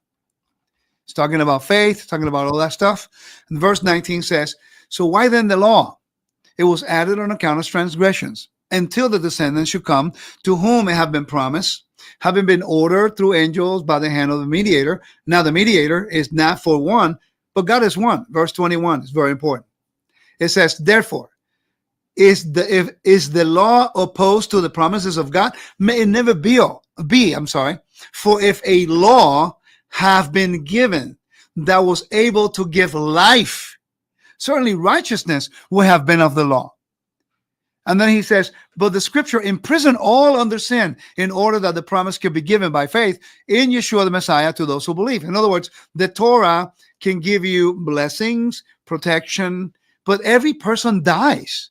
It's talking about faith, talking about all that stuff. And verse 19 says, so why then the law? It was added on account of transgressions, until the descendants should come, to whom it have been promised, having been ordered through angels by the hand of the mediator. Now the mediator is not for one, but God is one. Verse 21 is very important. It says, therefore, is the law opposed to the promises of God? May it never be. For if a law have been given that was able to give life, certainly righteousness would have been of the law. And then he says, but the scripture imprisoned all under sin in order that the promise could be given by faith in Yeshua the Messiah to those who believe. In other words, the Torah can give you blessings, protection, but every person dies.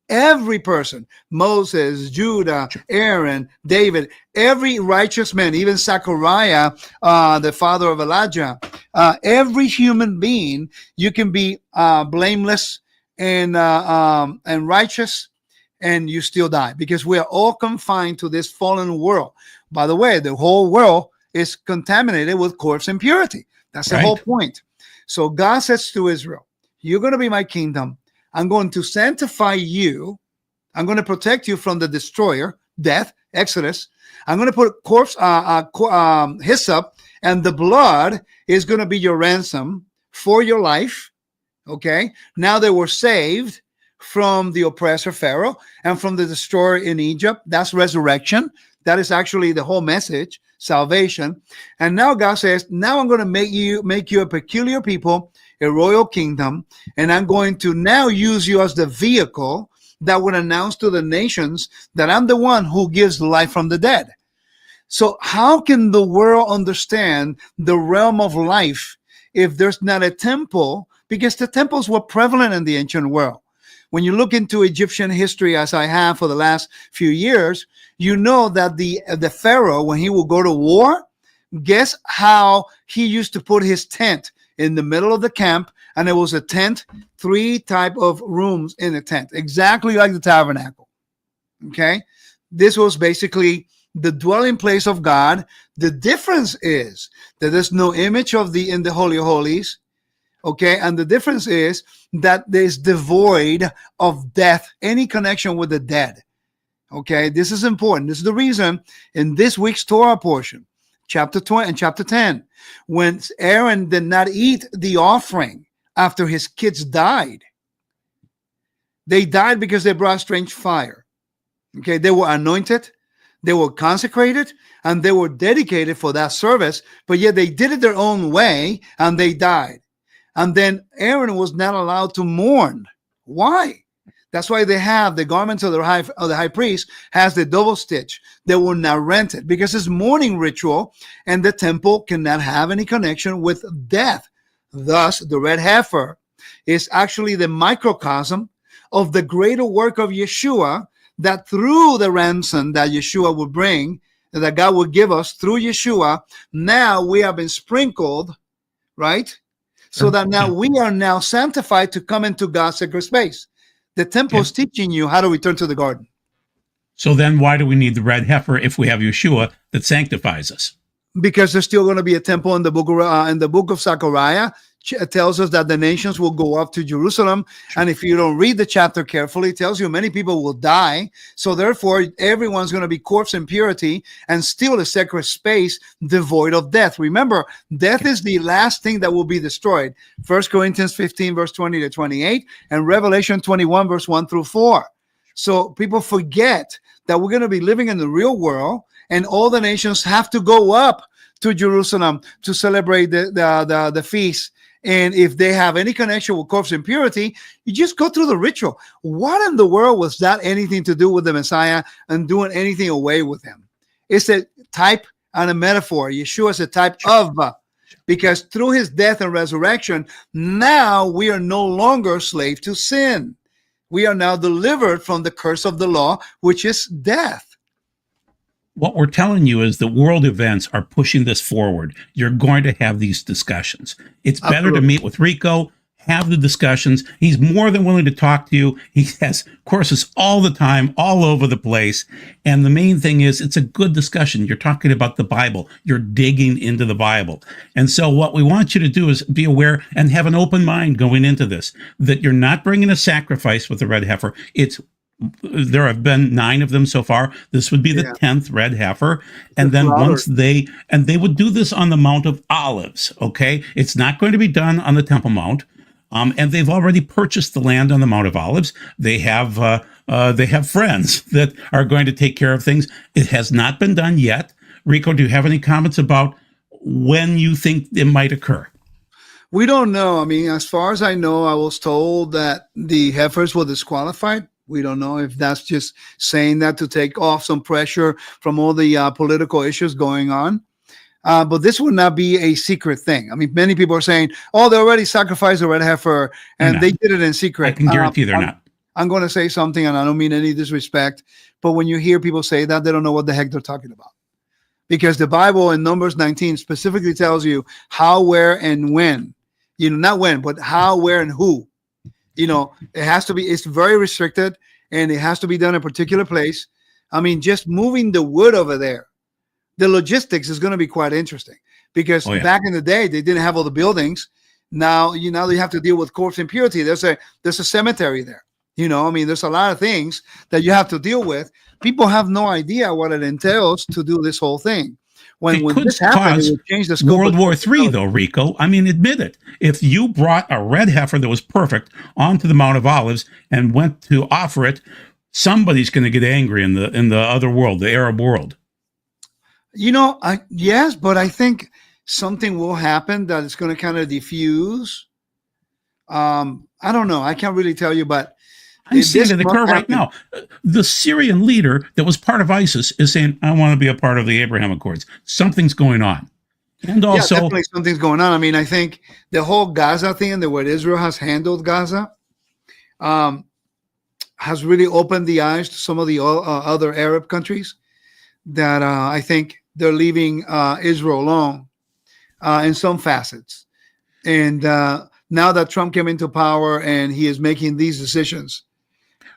Every person, Moses, Judah, Aaron, David, every righteous man, even Zechariah, the father of Elijah, every human being, you can be blameless and righteous, and you still die, because we are all confined to this fallen world. By the way, the whole world is contaminated with corpse impurity. That's the whole point. So God says to Israel, you're going to be my kingdom. I'm going to sanctify you. I'm going to protect you from the destroyer, death, Exodus. I'm going to put hyssop, and the blood is going to be your ransom for your life. Okay. Now they were saved from the oppressor Pharaoh and from the destroyer in Egypt. That's resurrection. That is actually the whole message, salvation. And now God says, now I'm going to make you a peculiar people, a royal kingdom, and I'm going to now use you as the vehicle that would announce to the nations that I'm the one who gives life from the dead. So how can the world understand the realm of life if there's not a temple? Because the temples were prevalent in the ancient world. When you look into Egyptian history, as I have for the last few years, you know that the Pharaoh, when he would go to war, guess how he used to put his tent in the middle of the camp, and it was a tent, 3 type of rooms in a tent, exactly like the tabernacle. Okay, this was basically the dwelling place of God. The difference is that there's no image in the Holy of Holies. Okay, and the difference is that there's devoid of death, any connection with the dead. Okay, this is important. This is the reason in this week's Torah portion, chapter 20 and chapter 10, when Aaron did not eat the offering after his kids died. They died because they brought strange fire. Okay, they were anointed, they were consecrated, and they were dedicated for that service, but yet they did it their own way and they died. And then Aaron was not allowed to mourn. Why? That's why they have the garments of the high priest has the double stitch. They were not rented because it's mourning ritual, and the temple cannot have any connection with death. Thus, the red heifer is actually the microcosm of the greater work of Yeshua, that through the ransom that Yeshua would bring, that God would give us through Yeshua, now we have been sprinkled, right? So that now we are now sanctified to come into God's sacred space. The temple is teaching you how to return to the garden. So then why do we need the red heifer if we have Yeshua that sanctifies us? Because there's still going to be a temple in the book of Zechariah. It tells us that the nations will go up to Jerusalem. And if you don't read the chapter carefully, it tells you many people will die. So therefore, everyone's going to be corpse impurity and still a sacred space devoid of death. Remember, death is the last thing that will be destroyed. 1 Corinthians 15, verse 20 to 28, and Revelation 21, verse 1 through 4. So people forget that we're going to be living in the real world, and all the nations have to go up to Jerusalem to celebrate the feast. And if they have any connection with corpse impurity, you just go through the ritual. What in the world was that anything to do with the Messiah and doing anything away with him? It's a type and a metaphor. Yeshua is a type of, because through his death and resurrection, now we are no longer slave to sin. We are now delivered from the curse of the law, which is death. What we're telling you is the world events are pushing this forward. You're going to have these discussions. It's better to meet with Rico, have the discussions. He's more than willing to talk to you. He has courses all the time, all over the place. And the main thing is it's a good discussion. You're talking about the Bible. You're digging into the Bible. And so what we want you to do is be aware and have an open mind going into this, that you're not bringing a sacrifice with the red heifer. There have been 9 of them so far. This would be the 10th red heifer. And then they would do this on the Mount of Olives. Okay. It's not going to be done on the Temple Mount. And they've already purchased the land on the Mount of Olives. They have friends that are going to take care of things. It has not been done yet. Rico, do you have any comments about when you think it might occur? We don't know. I mean, as far as I know, I was told that the heifers were disqualified. We don't know if that's just saying that to take off some pressure from all the political issues going on. But this would not be a secret thing. I mean, many people are saying, oh, they already sacrificed a red heifer and they did it in secret. I can guarantee they're not. I'm going to say something, and I don't mean any disrespect, but when you hear people say that, they don't know what the heck they're talking about. Because the Bible in Numbers 19 specifically tells you how, where, and when. Not when, but how, where, and who. It has to be, it's very restricted, and it has to be done in a particular place. I mean, just moving the wood over there, the logistics is going to be quite interesting, because back in the day, they didn't have all the buildings. Now you have to deal with corpse impurity. There's a cemetery there. I mean, there's a lot of things that you have to deal with. People have no idea what it entails to do this whole thing. When this happened, it would change the scope. World War III, though, Rico. I mean, admit it. If you brought a red heifer that was perfect onto the Mount of Olives and went to offer it, somebody's going to get angry in the other world, the Arab world. Yes, but I think something will happen that is going to kind of diffuse. I don't know. I can't really tell you, but I'm seeing it occur right now. The Syrian leader that was part of ISIS is saying, I want to be a part of the Abraham Accords. Something's going on. And also, definitely something's going on. I mean, I think the whole Gaza thing and the way Israel has handled Gaza has really opened the eyes to some of the other Arab countries that I think they're leaving Israel alone in some facets. And now that Trump came into power and he is making these decisions.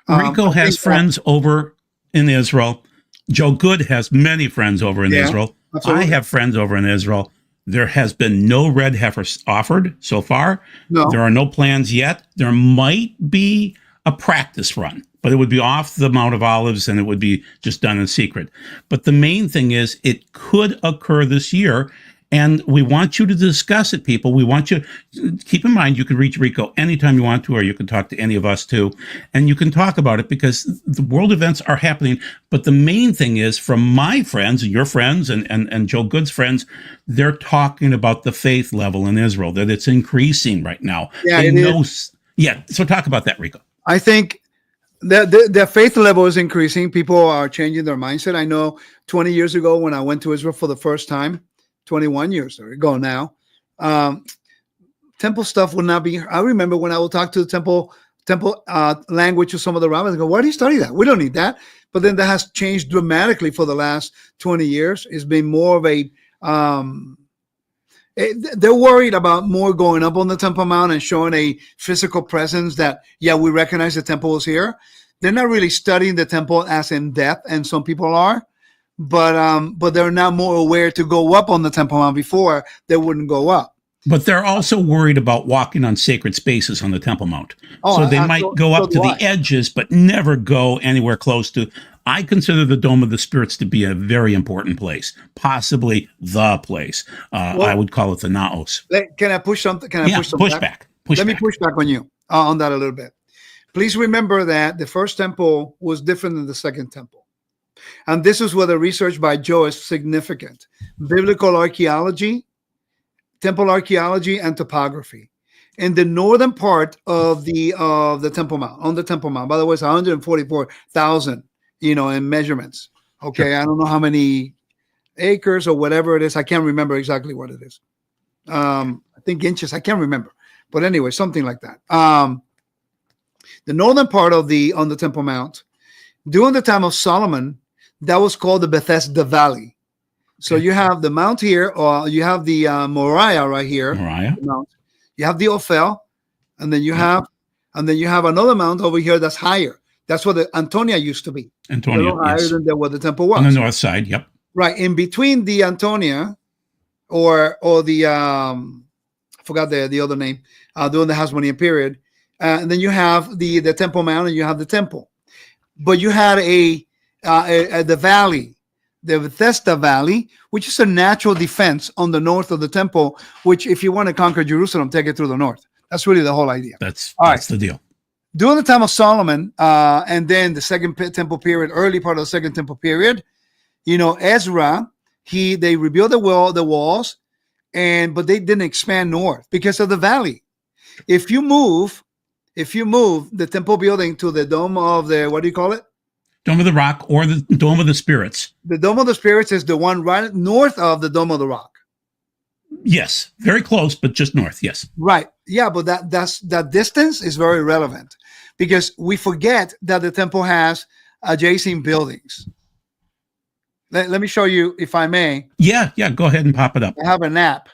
Rico has friends over in Israel. Joe Good has many friends over in Israel. Absolutely. I have friends over in Israel. There has been no red heifers offered so far. No. There are no plans yet. There might be a practice run, but it would be off the Mount of Olives and it would be just done in secret. But the main thing is it could occur this year. And we want you to discuss it, people. We want you to keep in mind, you can reach Rico anytime you want to, or you can talk to any of us too. And you can talk about it because the world events are happening. But the main thing is, from my friends, your friends, and Joe Good's friends, they're talking about the faith level in Israel, that it's increasing right now. Yeah, so talk about that, Rico. I think the faith level is increasing. People are changing their mindset. I know 20 years ago when I went to Israel for the first time, 21 years ago now, temple stuff would not be. I remember when I would talk to the temple language to some of the rabbis, I go, why do you study that? We don't need that. But then that has changed dramatically for the last 20 years. It's been more of a, they're worried about more going up on the Temple Mount and showing a physical presence that, we recognize the temple is here. They're not really studying the temple as in depth, and some people are. But they're now more aware to go up on the Temple Mount. Before they wouldn't go up. But they're also worried about walking on sacred spaces on the Temple Mount. So they might go up to the edges, but never go anywhere close to. I consider the Dome of the Spirits to be a very important place, possibly the place. I would call it the Naos. Can I push something? Can I push something back? Let me push back on you on that a little bit. Please remember that the first temple was different than the second temple. And this is where the research by Joe is significant. Biblical archaeology, temple archaeology, and topography. In the northern part of the Temple Mount, on the Temple Mount, by the way, it's 144,000, in measurements. Okay, sure. I don't know how many acres or whatever it is. I can't remember exactly what it is. I think inches. I can't remember. But anyway, something like that. The northern part on the Temple Mount, during the time of Solomon, that was called the Bethesda Valley. So you have the mount here, or you have the Moriah right here. Moriah. You have the Ophel, and then you have another mount over here that's higher. That's where the Antonia used to be. Antonia, higher than where the temple was. On the north side, yep. Right. In between the Antonia or the I forgot the other name, during the Hasmonean period. And then you have the Temple Mount, and you have the temple. But you had the valley, the Bethesda Valley, which is a natural defense on the north of the temple, which if you want to conquer Jerusalem, take it through the north. That's really the whole idea. That's the deal. During the time of Solomon, and then the second temple period, early part of the second temple period, Ezra, they rebuilt the walls, but they didn't expand north because of the valley. If you move the temple building to the dome of what do you call it? Dome of the Rock, or the Dome of the Spirits. The Dome of the Spirits is the one right north of the Dome of the Rock. Yes, very close, but just north. Yes. Right. Yeah, but that distance is very relevant because we forget that the temple has adjacent buildings. Let me show you, if I may. Yeah. Go ahead and pop it up. I have an app.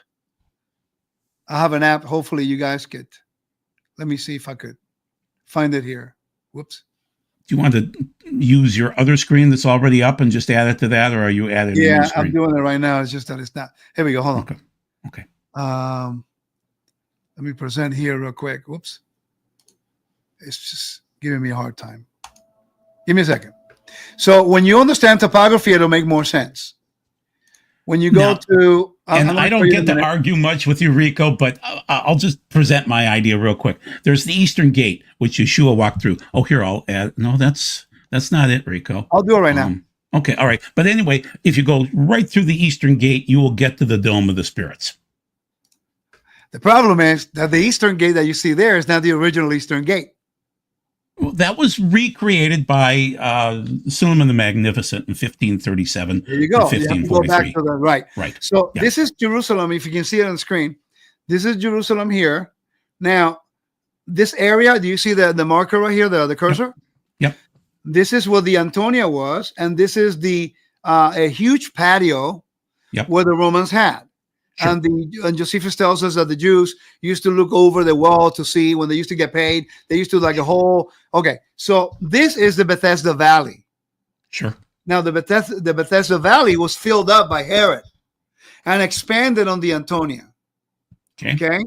Hopefully you guys could. Let me see if I could find it here. Whoops. Do you want to use your other screen that's already up and just add it to that, or are you adding? Yeah, I'm doing it right now. It's just that it's not. Here we go. Hold on. Okay. Let me present here real quick. Whoops. It's just giving me a hard time. Give me a second. So when you understand topography, it'll make more sense. When you go to... And I don't get to argue much with you, Rico, but I'll just present my idea real quick. There's the Eastern Gate, which Yeshua walked through. Oh, here, I'll add... No, that's not it, Rico. I'll do it right now. Okay, all right. But anyway, if you go right through the Eastern Gate, you will get to the Dome of the Spirits. The problem is that the Eastern Gate that you see there is not the original Eastern Gate. Well, that was recreated by Suleiman the Magnificent in 1537. There you go. 1543. You have to go back to that. Right. So yeah. This is Jerusalem. If you can see it on the screen, this is Jerusalem here. Now, this area, do you see the marker right here, the cursor? Yep. This is where the Antonia was, and this is a huge patio where the Romans had. Sure. And Josephus tells us that the Jews used to look over the wall to see when they used to get paid. They used to like a whole. Okay, so this is the Bethesda Valley. Sure. Now the Bethesda Valley was filled up by Herod and expanded on the Antonia. Okay.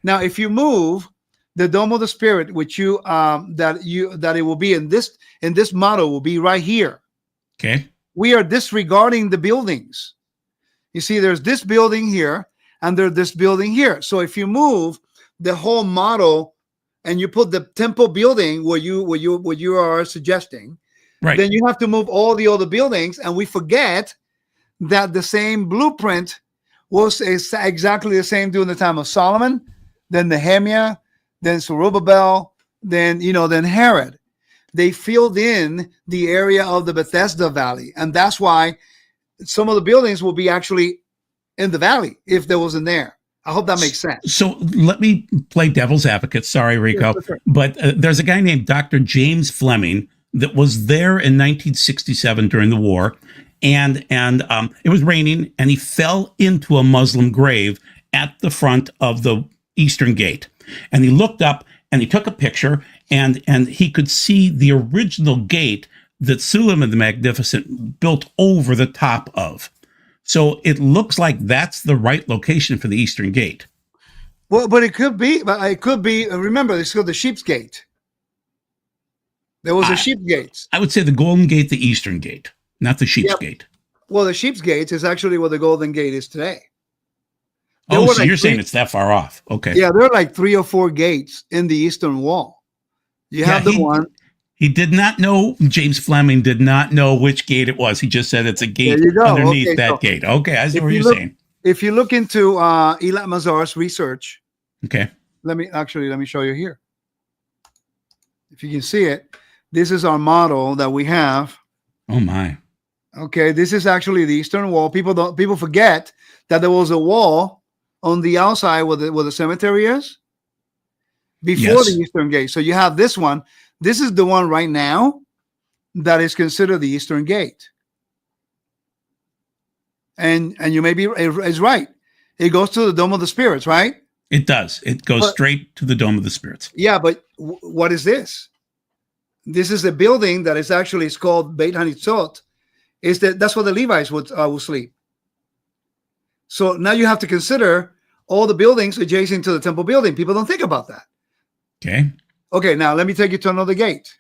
Now, if you move the Dome of the Spirit, which that it will be in this model will be right here. Okay. We are disregarding the buildings. You see, there's this building here, and there's this building here. So if you move the whole model, and you put the temple building where you are suggesting, right, then you have to move all the other buildings, and we forget that the same blueprint was exactly the same during the time of Solomon, then Nehemiah, then Zerubbabel, then Herod. They filled in the area of the Bethesda Valley, and that's why some of the buildings will be actually in the valley if there wasn't there. I hope that makes sense. So let me play devil's advocate. Sorry, Rico. Sure. But there's a guy named Dr. James Fleming that was there in 1967 during the war. And it was raining, and he fell into a Muslim grave at the front of the Eastern Gate. And he looked up and he took a picture, and he could see the original gate that Suleiman the Magnificent built over the top of. So it looks like that's the right location for the Eastern Gate. Well, but it could be. Remember, it's called the Sheep's Gate. There was a Sheep's Gate. I would say the Golden Gate, the Eastern Gate, not the Sheep's Gate. Well, the Sheep's Gate is actually where the Golden Gate is today. So you're saying it's that far off? Okay. Yeah, there are like 3 or 4 gates in the Eastern Wall. You have the one. He did not know, James Fleming did not know which gate it was. He just said it's a gate underneath that gate. Okay, I see what you're saying. If you look into Eilat Mazar's research, okay. Let me show you here. If you can see it, this is our model that we have. Oh my. Okay, this is actually the eastern wall. People forget that there was a wall on the outside where the cemetery is before the eastern gate. So you have this one. This is the one right now that is considered the eastern gate. And you may be is right. It goes to the Dome of the Spirits, right? It does. It goes straight to the Dome of the Spirits. Yeah, but what is this? This is a building that is actually, it's called Beit Hanitzot. That's where the Levites would sleep. So now you have to consider all the buildings adjacent to the temple building. People don't think about that. Okay, now let me take you to another gate.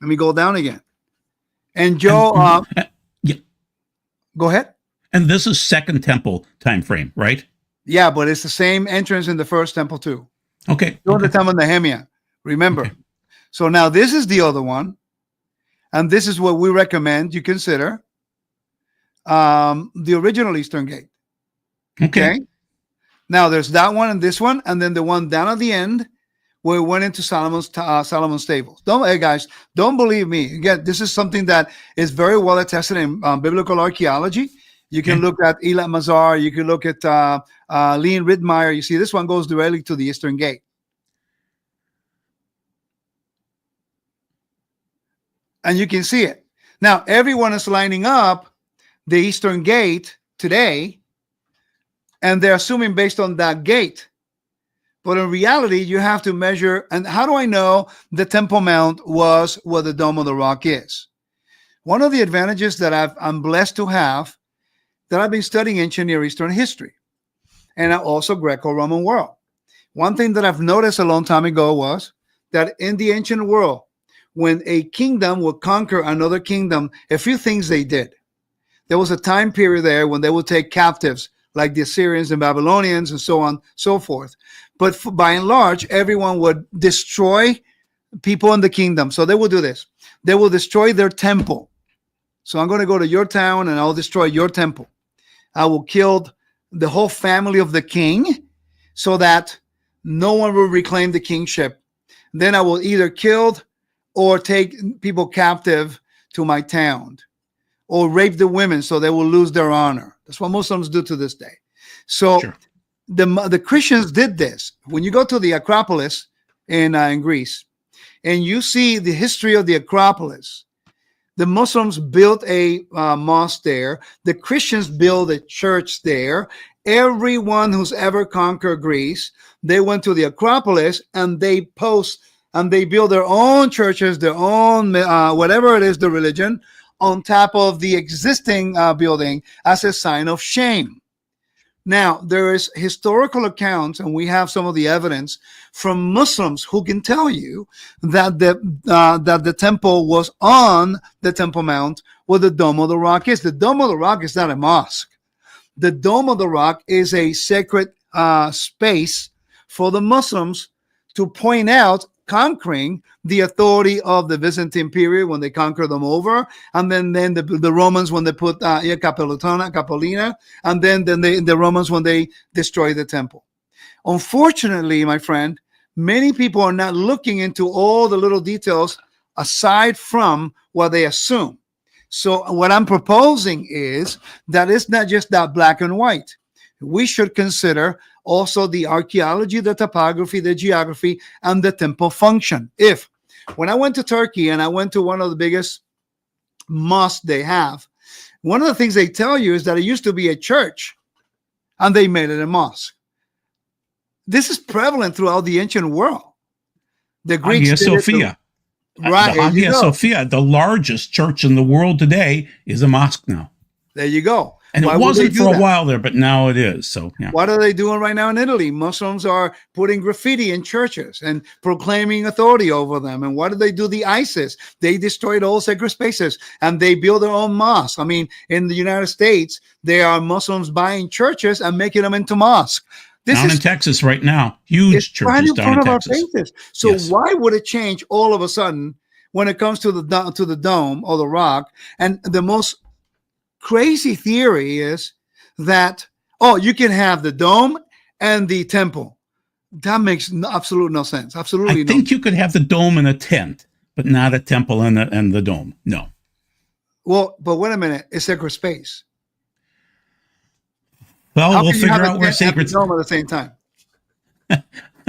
Let me go down again. And Joe, go ahead. And this is Second Temple time frame, right? Yeah, but it's the same entrance in the First Temple too. Okay. During the time of Nehemiah, remember. Okay. So now this is the other one. And this is what we recommend you consider the original Eastern Gate. Okay. Now there's that one and this one, and then the one down at the end where we went into Solomon's stables. Guys, don't believe me. Again, this is something that is very well attested in biblical archaeology. You can look at Eilat Mazar. You can look at Leon Rittmeyer. You see, this one goes directly to the Eastern Gate. And you can see it. Now, everyone is lining up the Eastern Gate today, and they're assuming based on that gate. But in reality, you have to measure. And how do I know the Temple Mount was where the Dome of the Rock is? One of the advantages that I'm blessed to have, that I've been studying ancient Near Eastern history and also Greco-Roman world. One thing that I've noticed a long time ago was that in the ancient world, when a kingdom would conquer another kingdom, a few things they did. There was a time period there when they would take captives like the Assyrians and Babylonians and so on, so forth. But by and large, everyone would destroy people in the kingdom. So they will do this. They will destroy their temple. So I'm going to go to your town and I'll destroy your temple. I will kill the whole family of the king so that no one will reclaim the kingship. Then I will either kill or take people captive to my town, or rape the women so they will lose their honor. That's what Muslims do to this day. So the Christians did this. When you go to the Acropolis in Greece, and you see the history of the Acropolis, the Muslims built a mosque there. The Christians built a church there. Everyone who's ever conquered Greece, they went to the Acropolis and they build their own churches, their own, whatever it is, the religion, on top of the existing building as a sign of shame. Now, there is historical accounts, and we have some of the evidence from Muslims who can tell you that the temple was on the Temple Mount where the Dome of the Rock is. The Dome of the Rock is not a mosque. The Dome of the Rock is a sacred space for the Muslims to point out conquering the authority of the Byzantine period when they conquered them over, and then the Romans when they put Capolina, and then the Romans when they destroyed the temple. Unfortunately, my friend, many people are not looking into all the little details aside from what they assume. So what I'm proposing is that it's not just that black and white. We should consider also the archaeology, the topography, the geography, and the temple function. When I went to Turkey and I went to one of the biggest mosques they have, one of the things they tell you is that it used to be a church and they made it a mosque. This is prevalent throughout the ancient world. The Greeks Hagia Sophia. Right. The Hagia Sophia, the largest church in the world today, is a mosque now. There you go. And it wasn't for a while there, but now it is. So, yeah. What are they doing right now in Italy? Muslims are putting graffiti in churches and proclaiming authority over them. And what do they do? The ISIS, they destroyed all sacred spaces and they build their own mosques. I mean, in the United States, there are Muslims buying churches and making them into mosques. Down in Texas right now, huge churches right in down front in of our Texas. faces. So Yes. why would it change all of a sudden when it comes to the dome or the rock? And the most crazy theory is that, oh, you can have the dome and the temple. That makes absolute no sense. Absolutely I no. think you could have the dome and a tent, but not a temple and the dome. No. Well, but wait a minute. It's sacred space. Well, How we'll can you have figure a out where tent and sacred the dome at the same time?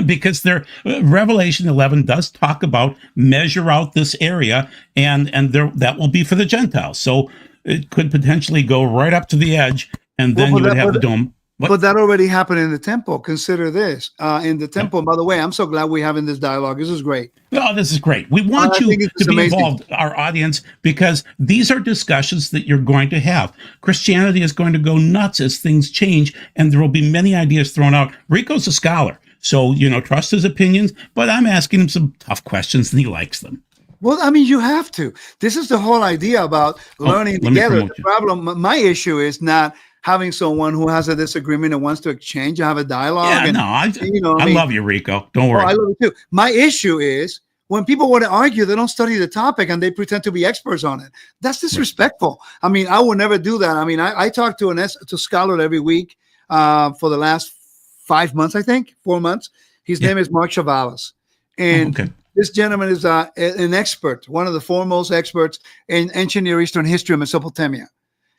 because there Revelation 11 does talk about measure out this area and there that will be for the Gentiles. So it could potentially go right up to the edge and then you would have the dome. What? But that already happened in the temple. Consider this. In the temple, by the way, I'm so glad we're having this dialogue. This is great. Oh, this is great. We want you to be involved, our audience, because these are discussions that you're going to have. Christianity is going to go nuts as things change, and there will be many ideas thrown out. Rico's a scholar, so, trust his opinions, but I'm asking him some tough questions, and he likes them. Well, I mean, you have to. This is the whole idea about learning together. The problem, my issue is not having someone who has a disagreement and wants to exchange and have a dialogue. Yeah, I love you, Rico. Don't worry. I love you too. My issue is when people want to argue, they don't study the topic and they pretend to be experts on it. That's disrespectful. I mean, I would never do that. I mean, I talk to a scholar every week for the last 5 months, I think, 4 months. His name is Mark Chavalas. And this gentleman is an expert, one of the foremost experts in ancient Near Eastern history of Mesopotamia.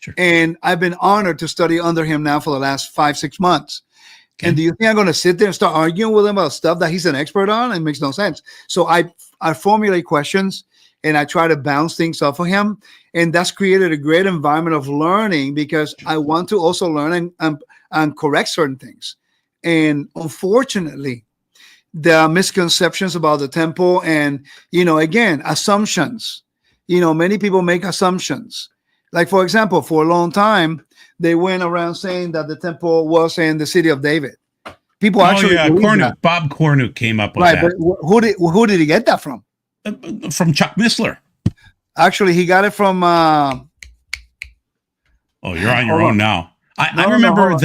Sure. And I've been honored to study under him now for the last 5-6 months. Okay. And do you think I'm going to sit there and start arguing with him about stuff that he's an expert on? It makes no sense. So I formulate questions and I try to bounce things off of him. And that's created a great environment of learning because I want to also learn and correct certain things. And unfortunately, there are misconceptions about the temple and, again, assumptions. Many people make assumptions. Like, for example, for a long time, they went around saying that the temple was in the city of David. People actually Bob Cornuke came up with that. But who did he get that from? From Chuck Missler. Actually, he got it from... you're on your own now. I remember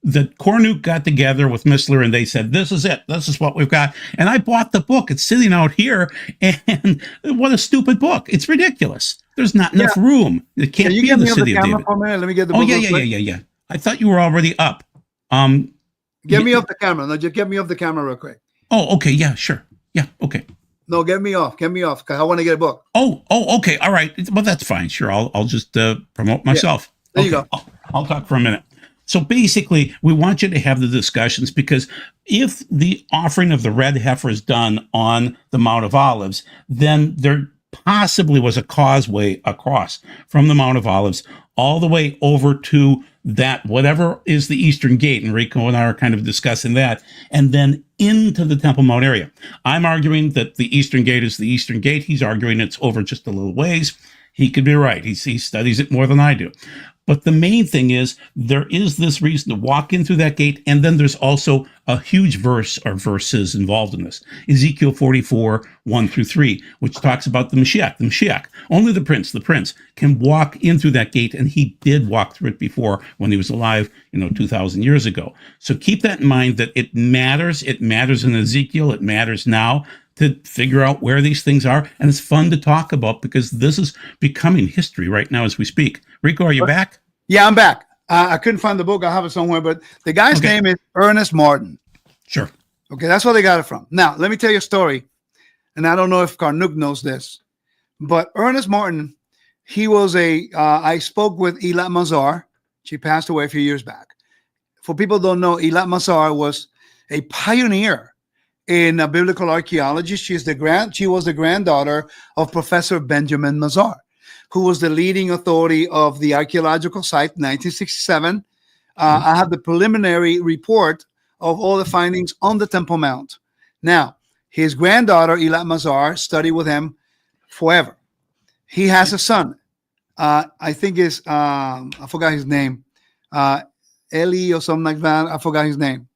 that Cornuke got together with Missler and they said, this is it. This is what we've got. And I bought the book. It's sitting out here. And what a stupid book. It's ridiculous. There's not enough room. It can't be in the city of David. For a minute? Let me get the book. Yeah. I thought you were already up. Get me off the camera. No, just get me off the camera real quick. Oh, okay. Yeah, sure. Yeah, okay. No, get me off. Get me off because I want to get a book. Oh, okay. All right. Well, that's fine. Sure. I'll just promote myself. There you go. I'll talk for a minute. So basically, we want you to have the discussions because if the offering of the red heifer is done on the Mount of Olives, then there possibly was a causeway across from the Mount of Olives all the way over to that, whatever is the Eastern Gate. And Rico and I are kind of discussing that, and then into the Temple Mount area. I'm arguing that the Eastern Gate is the Eastern Gate. He's arguing it's over just a little ways. He could be right. He studies it more than I do. But the main thing is there is this reason to walk in through that gate. And then there's also a huge verse or verses involved in this. Ezekiel 44, 1-3, which talks about the Mashiach. Only the prince can walk in through that gate. And he did walk through it before when he was alive, 2,000 years ago. So keep that in mind that it matters. It matters in Ezekiel. It matters now to figure out where these things are. And it's fun to talk about because this is becoming history right now as we speak. Rico, are you back? Yeah, I'm back. I couldn't find the book. I have it somewhere, but the guy's name is Ernest Martin. Sure. Okay, that's where they got it from. Now, let me tell you a story. And I don't know if Cornuke knows this, but Ernest Martin, he was I spoke with Eilat Mazar. She passed away a few years back. For people who don't know, Eilat Mazar was a pioneer in biblical archaeology. She was the granddaughter of Professor Benjamin Mazar, who was the leading authority of the archaeological site in 1967. I have the preliminary report of all the findings on the Temple Mount. Now, his granddaughter, Eilat Mazar, studied with him forever. He has a son. I think I forgot his name. Eli or something like that. I forgot his name.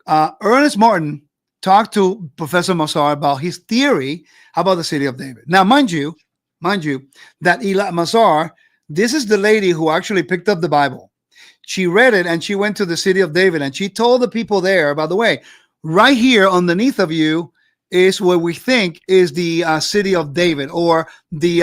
Ernest Martin talked to Professor Mazar about his theory about the city of David. Now, mind you, that Eilat Mazar, this is the lady who actually picked up the Bible. She read it and she went to the city of David and she told the people there, by the way, right here underneath of you is what we think is the city of David, or the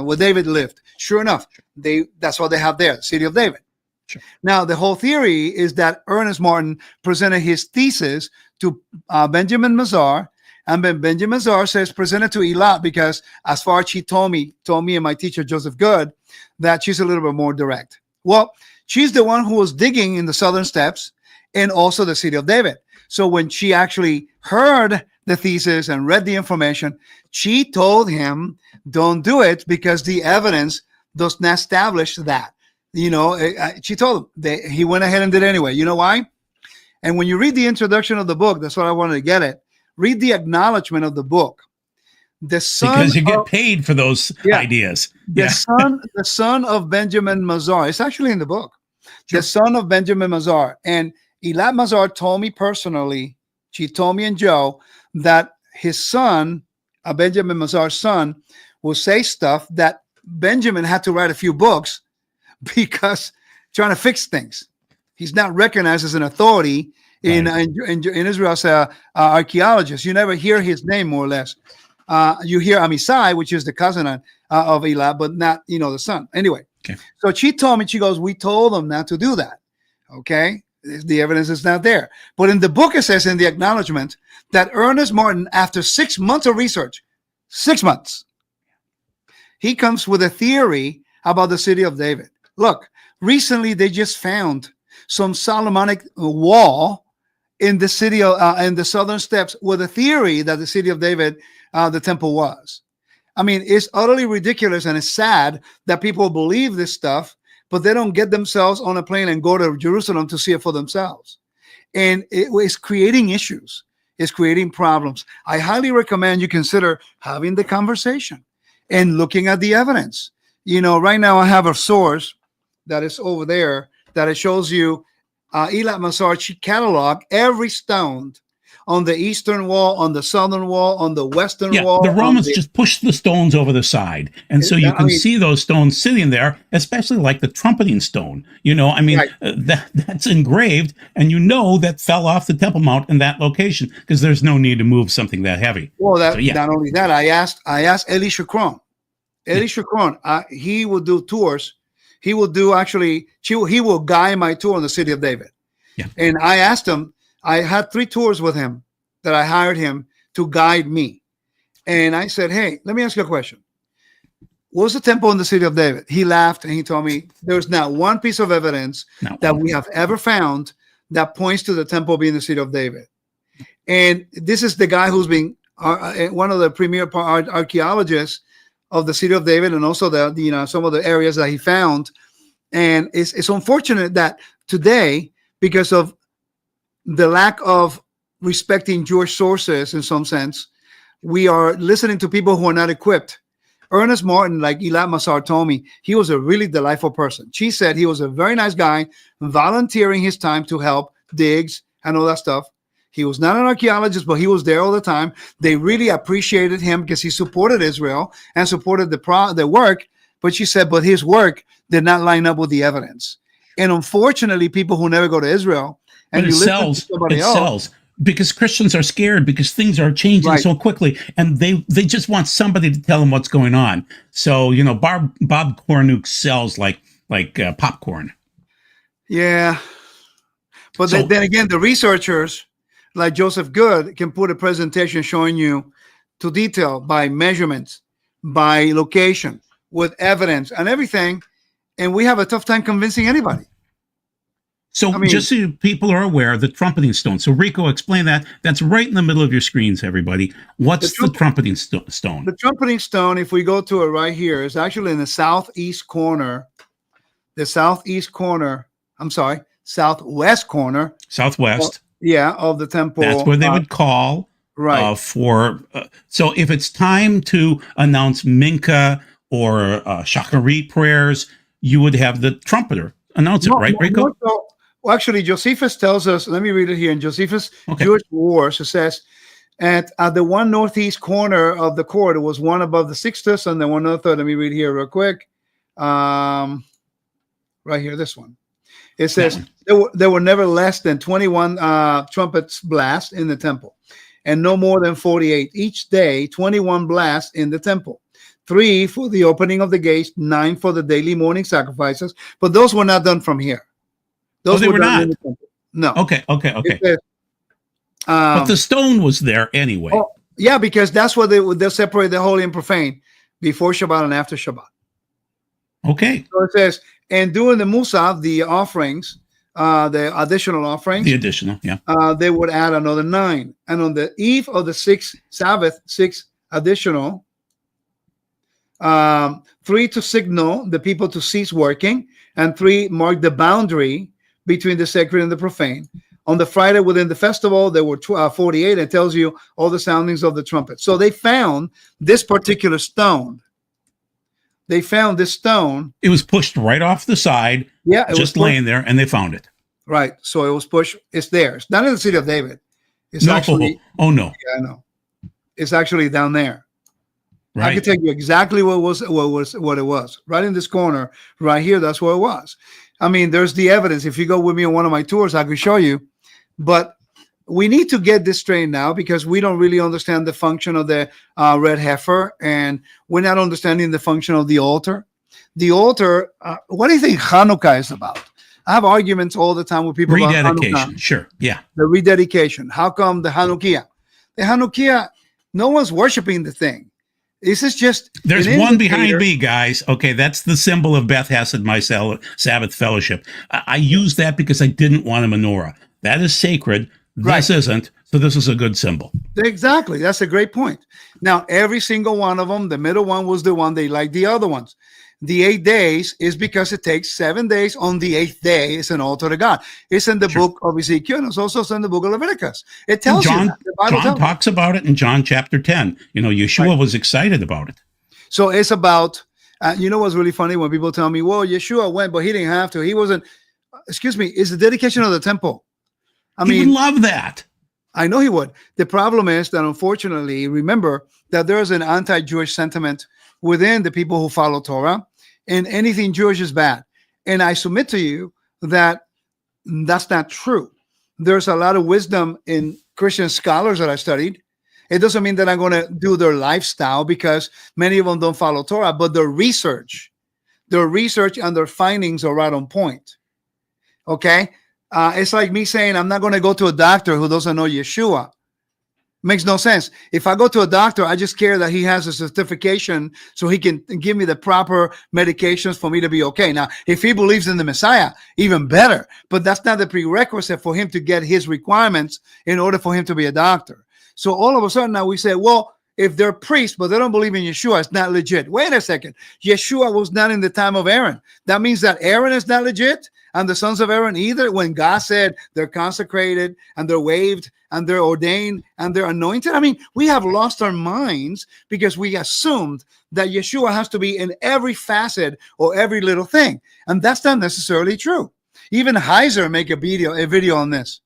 where David lived. Sure enough, that's what they have there, the city of David. Sure. Now, the whole theory is that Ernest Martin presented his thesis to Benjamin Mazar, and then Benjamin Mazar says presented to Eilat, because as far as she told me and my teacher Joseph Good, that she's a little bit more direct. Well, she's the one who was digging in the southern steppes and also the city of David. So when she actually heard the thesis and read the information, she told him, don't do it because the evidence does not establish that. She told him. He went ahead and did it anyway. You know why? And when you read the introduction of the book, that's what I wanted to get at. Read the acknowledgement of the book. Because you get paid for those ideas. The son of Benjamin Mazar. It's actually in the book. Sure. The son of Benjamin Mazar. And Eilat Mazar told me personally, she told me and Joe, that his son, Benjamin Mazar's son, will say stuff that Benjamin had to write a few books because trying to fix things. He's not recognized as an authority in Israel as an archaeologist. You never hear his name, more or less. You hear Amisai, which is the cousin of Eilat, but not, the son. Anyway, So she told me, she goes, we told them not to do that. Okay. The evidence is not there. But in the book, it says in the acknowledgement that Ernest Martin, after 6 months of research, 6 months, he comes with a theory about the city of David. Look, recently they just found some Solomonic wall in the city of, in the southern steppes with a theory that the city of David, the temple was. I mean, it's utterly ridiculous and it's sad that people believe this stuff, but they don't get themselves on a plane and go to Jerusalem to see it for themselves. And it's creating issues. It's creating problems. I highly recommend you consider having the conversation and looking at the evidence. Right now I have a source that is over there that it shows you Eilat Mazar, she cataloged every stone on the eastern wall, on the southern wall, on the western wall. The Romans just pushed the stones over the side. And so you can see those stones sitting there, especially like the trumpeting stone. That's engraved, and that fell off the Temple Mount in that location because there's no need to move something that heavy. Well, not only that, I asked Eli Shukron. Shukron, he will do tours. He will do he will guide my tour on the city of David. Yeah. And I asked him, I had 3 tours with him that I hired him to guide me. And I said, hey, let me ask you a question. What's the temple in the city of David? He laughed and he told me there's not one piece of evidence that we have ever found that points to the temple being the city of David. And this is the guy who's been one of the premier archaeologists of the city of David, and also some of the areas that he found. And it's unfortunate that today, because of the lack of respecting Jewish sources in some sense, we are listening to people who are not equipped. Ernest Martin, like Eilat Mazar told me, he was a really delightful person. She said he was a very nice guy, volunteering his time to help digs and all that stuff. He was not an archaeologist, but he was there all the time. They really appreciated him because he supported Israel and supported the work. But she said, but his work did not line up with the evidence. And unfortunately, people who never go to Israel, and it sells because Christians are scared because things are changing so quickly, and they just want somebody to tell them what's going on. So Bob Cornuke sells like popcorn. Yeah, but then again, the researchers like Joseph Good can put a presentation showing you to detail by measurements, by location, with evidence and everything, and we have a tough time convincing anybody. So just so people are aware, the trumpeting stone. So Rico, explain that. That's right in the middle of your screens, everybody. What's the trumpeting stone? The trumpeting stone, if we go to it right here, is actually in the southwest corner. Southwest corner. Of the temple. That's where they would call so if it's time to announce Mincha or Shacharit prayers, you would have the trumpeter announce it, right, Rico? Well, actually, Josephus tells us, let me read it here. In Josephus' Jewish Wars, it says, at the one northeast corner of the court, it was one above the sixtus and then one other. Let me read here real quick. right here, this one. It says there were never less than 21 trumpets blast in the temple, and no more than 48 each day. 21 blasts in the temple, 3 for the opening of the gates, 9 for the daily morning sacrifices. But those were not done from here. Those they were not. In the temple. No. Okay. Says, but the stone was there anyway. Oh, yeah, because that's what they separate the holy and profane before Shabbat and after Shabbat. Okay. So it says, and during the Musaf, the offerings, the additional offerings, they would add another 9. And on the eve of the 6th Sabbath, 6 additional, 3 to signal the people to cease working, and 3 mark the boundary between the sacred and the profane. On the Friday within the festival, there were 48. It tells you all the soundings of the trumpet. So they found this particular stone. They found this stone. It was pushed right off the side. Yeah, it just laying there, and they found it. Right. So it was pushed. It's there. It's not in the city of David. It's actually. Oh no. Yeah, I know. It's actually down there. Right. I can tell you exactly what it was. Right in this corner, right here. That's where it was. I mean, there's the evidence. If you go with me on one of my tours, I can show you. But we need to get this straight now, because we don't really understand the function of the red heifer, and we're not understanding the function of the altar. The altar, what do you think Hanukkah is about? I have arguments all the time with people about rededication. Sure, yeah. The rededication. How come the Hanukkah? The Hanukkah, no one's worshiping the thing. This is just... There's one behind me, guys. Okay, that's the symbol of Beth Hesed, my Sabbath fellowship. I use that because I didn't want a menorah. That is sacred. This isn't. So this is a good symbol. Exactly. That's a great point. Now, every single one of them, the middle one was the one they liked the other ones. The 8 days is because it takes 7 days. On the 8th day, it's an altar to God. It's in the book of Ezekiel, and it's also in the book of Leviticus. It tells you that. The Bible John talks about it in John chapter 10. Yeshua was excited about it. So it's about, what's really funny when people tell me, well, Yeshua went, but he didn't have to. He wasn't, it's the dedication of the temple. He would love that. I know he would. The problem is that, unfortunately, remember that there is an anti-Jewish sentiment within the people who follow Torah, and anything Jewish is bad. And I submit to you that that's not true. There's a lot of wisdom in Christian scholars that I studied. It doesn't mean that I'm going to do their lifestyle, because many of them don't follow Torah, but their research and their findings are right on point. Okay? It's like me saying I'm not going to go to a doctor who doesn't know Yeshua. Makes no sense. If I go to a doctor, I just care that he has a certification so he can give me the proper medications for me to be okay. Now, if he believes in the Messiah, even better. But that's not the prerequisite for him to get his requirements in order for him to be a doctor. So all of a sudden now we say, well, if they're priests, but they don't believe in Yeshua, it's not legit. Wait a second. Yeshua was not in the time of Aaron. That means that Aaron is not legit, and the sons of Aaron either, when God said they're consecrated and they're waived and they're ordained and they're anointed. I mean, we have lost our minds because we assumed that Yeshua has to be in every facet or every little thing. And that's not necessarily true. Even Heiser make a video on this.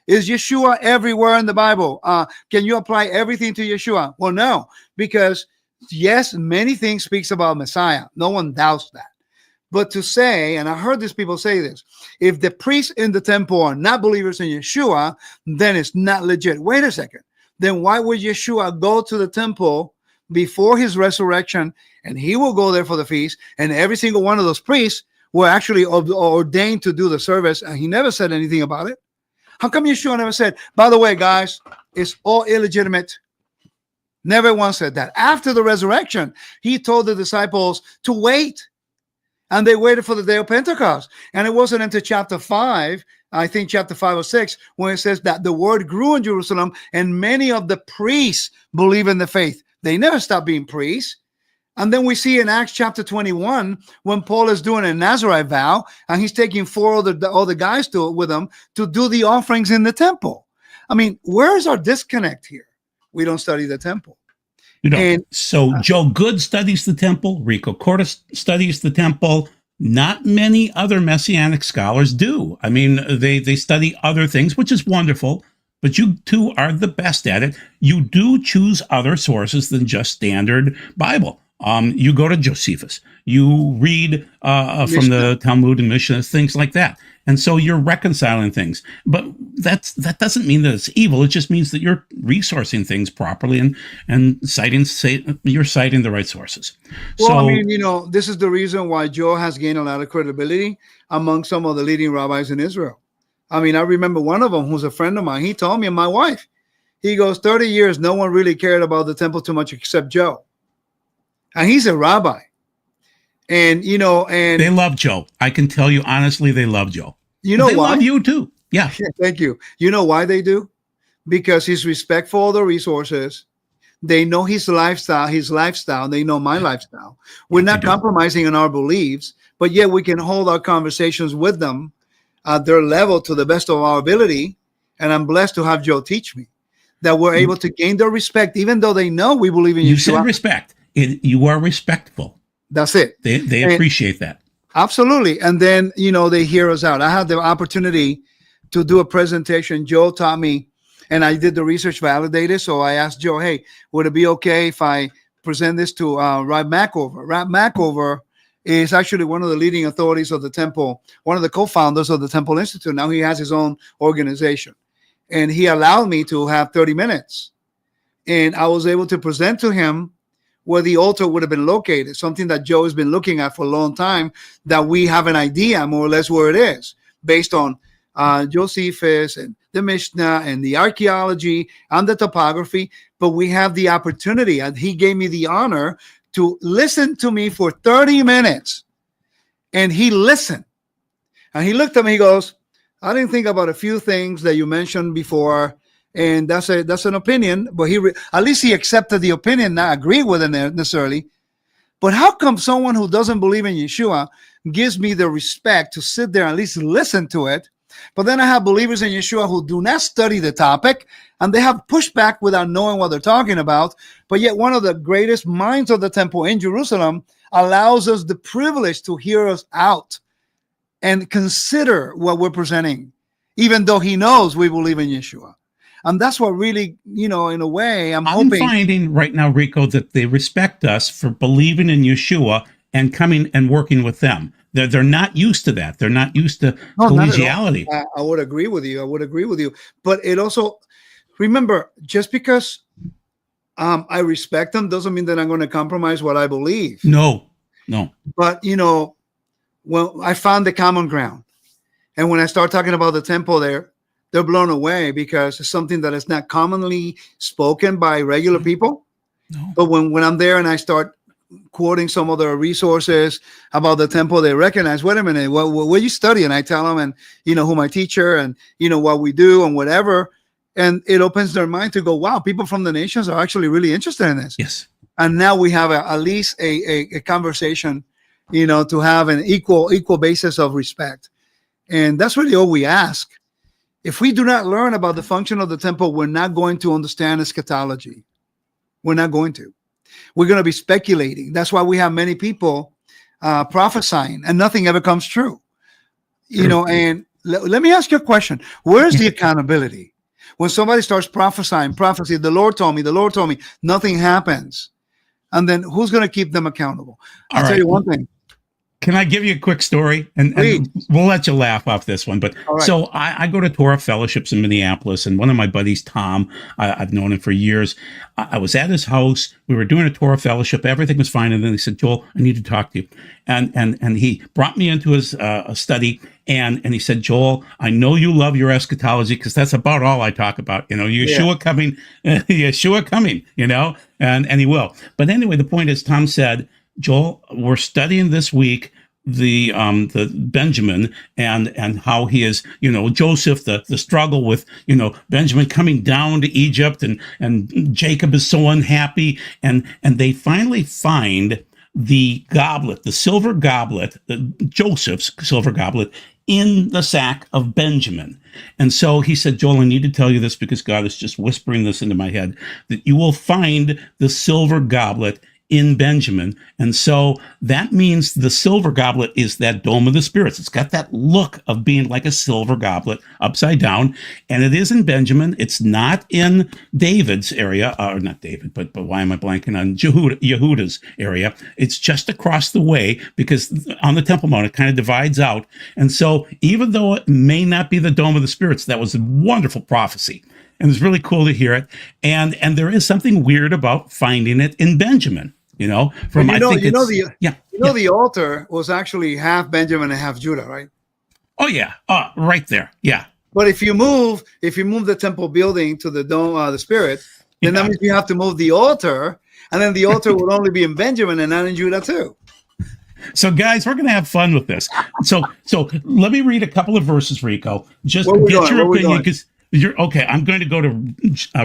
Is Yeshua everywhere in the Bible? Can you apply everything to Yeshua? Well, no, because yes, many things speaks about Messiah. No one doubts that. But to say, and I heard these people say this, if the priests in the temple are not believers in Yeshua, then it's not legit. Wait a second. Then why would Yeshua go to the temple before his resurrection, and he will go there for the feast, and every single one of those priests were actually ordained to do the service, and he never said anything about it? How come Yeshua never said, by the way, guys, it's all illegitimate? Never once said that. After the resurrection, he told the disciples to wait. And they waited for the day of Pentecost. And it wasn't until chapter 5, I think chapter 5 or 6, when it says that the word grew in Jerusalem and many of the priests believe in the faith. They never stopped being priests. And then we see in Acts chapter 21, when Paul is doing a Nazarite vow, and he's taking 4 other guys with him to do the offerings in the temple. I mean, where's our disconnect here? We don't study the temple. So Joe Good studies the temple. Rico Cortes studies the temple. Not many other Messianic scholars do. I mean, they study other things, which is wonderful, but you two are the best at it. You do choose other sources than just standard Bible. You go to Josephus. You read from the Talmud and Mishnah, things like that. And so you're reconciling things. But that doesn't mean that it's evil. It just means that you're resourcing things properly and you're citing the right sources. Well, so, I mean, this is the reason why Joe has gained a lot of credibility among some of the leading rabbis in Israel. I mean, I remember one of them who's a friend of mine. He told me, and my wife, he goes, 30 years, no one really cared about the temple too much except Joe. And he's a rabbi. And they love Joe. I can tell you honestly, they love Joe. You know they why? love you too. Yeah. Thank you. You know why they do? Because he's respectful of the resources. They know his lifestyle. They know my lifestyle. We're not compromising on our beliefs, but yet we can hold our conversations with them at their level to the best of our ability. And I'm blessed to have Joe teach me that we're able to gain their respect, even though they know we believe in Yeshua. You said respect. You are respectful. That's it. They appreciate that. Absolutely. And then, they hear us out. I had the opportunity to do a presentation. Joe taught me, and I did the research validated. So I asked Joe, hey, would it be okay if I present this to Rab Mackover? Rab Mackover is actually one of the leading authorities of the temple, one of the co-founders of the Temple Institute. Now he has his own organization. And he allowed me to have 30 minutes. And I was able to present to him where the altar would have been located, something that Joe has been looking at for a long time, that we have an idea more or less where it is, based on Josephus and the Mishnah and the archaeology and the topography. But we have the opportunity, and he gave me the honor to listen to me for 30 minutes. And he listened. And he looked at me, he goes, I didn't think about a few things that you mentioned before. And that's an opinion, but at least he accepted the opinion, not agree with it necessarily. But how come someone who doesn't believe in Yeshua gives me the respect to sit there and at least listen to it? But then I have believers in Yeshua who do not study the topic, and they have pushback without knowing what they're talking about. But yet one of the greatest minds of the temple in Jerusalem allows us the privilege to hear us out and consider what we're presenting, even though he knows we believe in Yeshua. And that's what really, in a way, I'm hoping. I'm finding right now, Rico, that they respect us for believing in Yeshua and coming and working with them. They're not used to that. They're not used to collegiality. I would agree with you. But it also, remember, just because I respect them doesn't mean that I'm going to compromise what I believe. No. But, when I found the common ground, and when I start talking about the temple there, they're blown away because it's something that is not commonly spoken by regular people. No. But when I'm there and I start quoting some of the resources about the temple, they recognize, wait a minute, what you study? And I tell them, and who my teacher, and what we do and whatever. And it opens their mind to go, wow, people from the nations are actually really interested in this. Yes. And now we have at least a conversation, to have an equal basis of respect. And that's really all we ask. If we do not learn about the function of the temple, we're not going to understand eschatology. We're not going to. We're going to be speculating. That's why we have many people prophesying, and nothing ever comes true. And let me ask you a question. Where's the accountability? When somebody starts prophecy, the Lord told me, nothing happens. And then who's going to keep them accountable? I'll tell you one thing. Can I give you a quick story? And we'll let you laugh off this one. But so I go to Torah fellowships in Minneapolis, and one of my buddies, Tom, I've known him for years. I was at his house. We were doing a Torah fellowship. Everything was fine. And then he said, Joel, I need to talk to you. And he brought me into his study, and he said, Joel, I know you love your eschatology, because that's about all I talk about. Yeshua coming, and he will. But anyway, the point is, Tom said, Joel, we're studying this week the Benjamin and how he is, Joseph, the struggle with, Benjamin coming down to Egypt, and Jacob is so unhappy, and they finally find the goblet, the silver goblet, Joseph's silver goblet, in the sack of Benjamin. And so he said, Joel, I need to tell you this because God is just whispering this into my head, that you will find the silver goblet in Benjamin. And so that means the silver goblet is that dome of the spirits. It's got that look of being like a silver goblet upside down. And it is in Benjamin. It's not in David's area, or not David, but why am I blanking on Yehuda's area? It's just across the way, because on the Temple Mount, it kind of divides out. And so even though it may not be the dome of the spirits, that was a wonderful prophecy. And it's really cool to hear it. And there is something weird about finding it in Benjamin. The altar was actually half Benjamin and half Judah, right? Oh yeah, right there, yeah. But if you move the temple building to the dome, the spirit, then that means you have to move the altar, and then the altar would only be in Benjamin and not in Judah too. So, guys, we're going to have fun with this. So let me read a couple of verses, Rico. Just get your opinion, because okay. I'm going to go to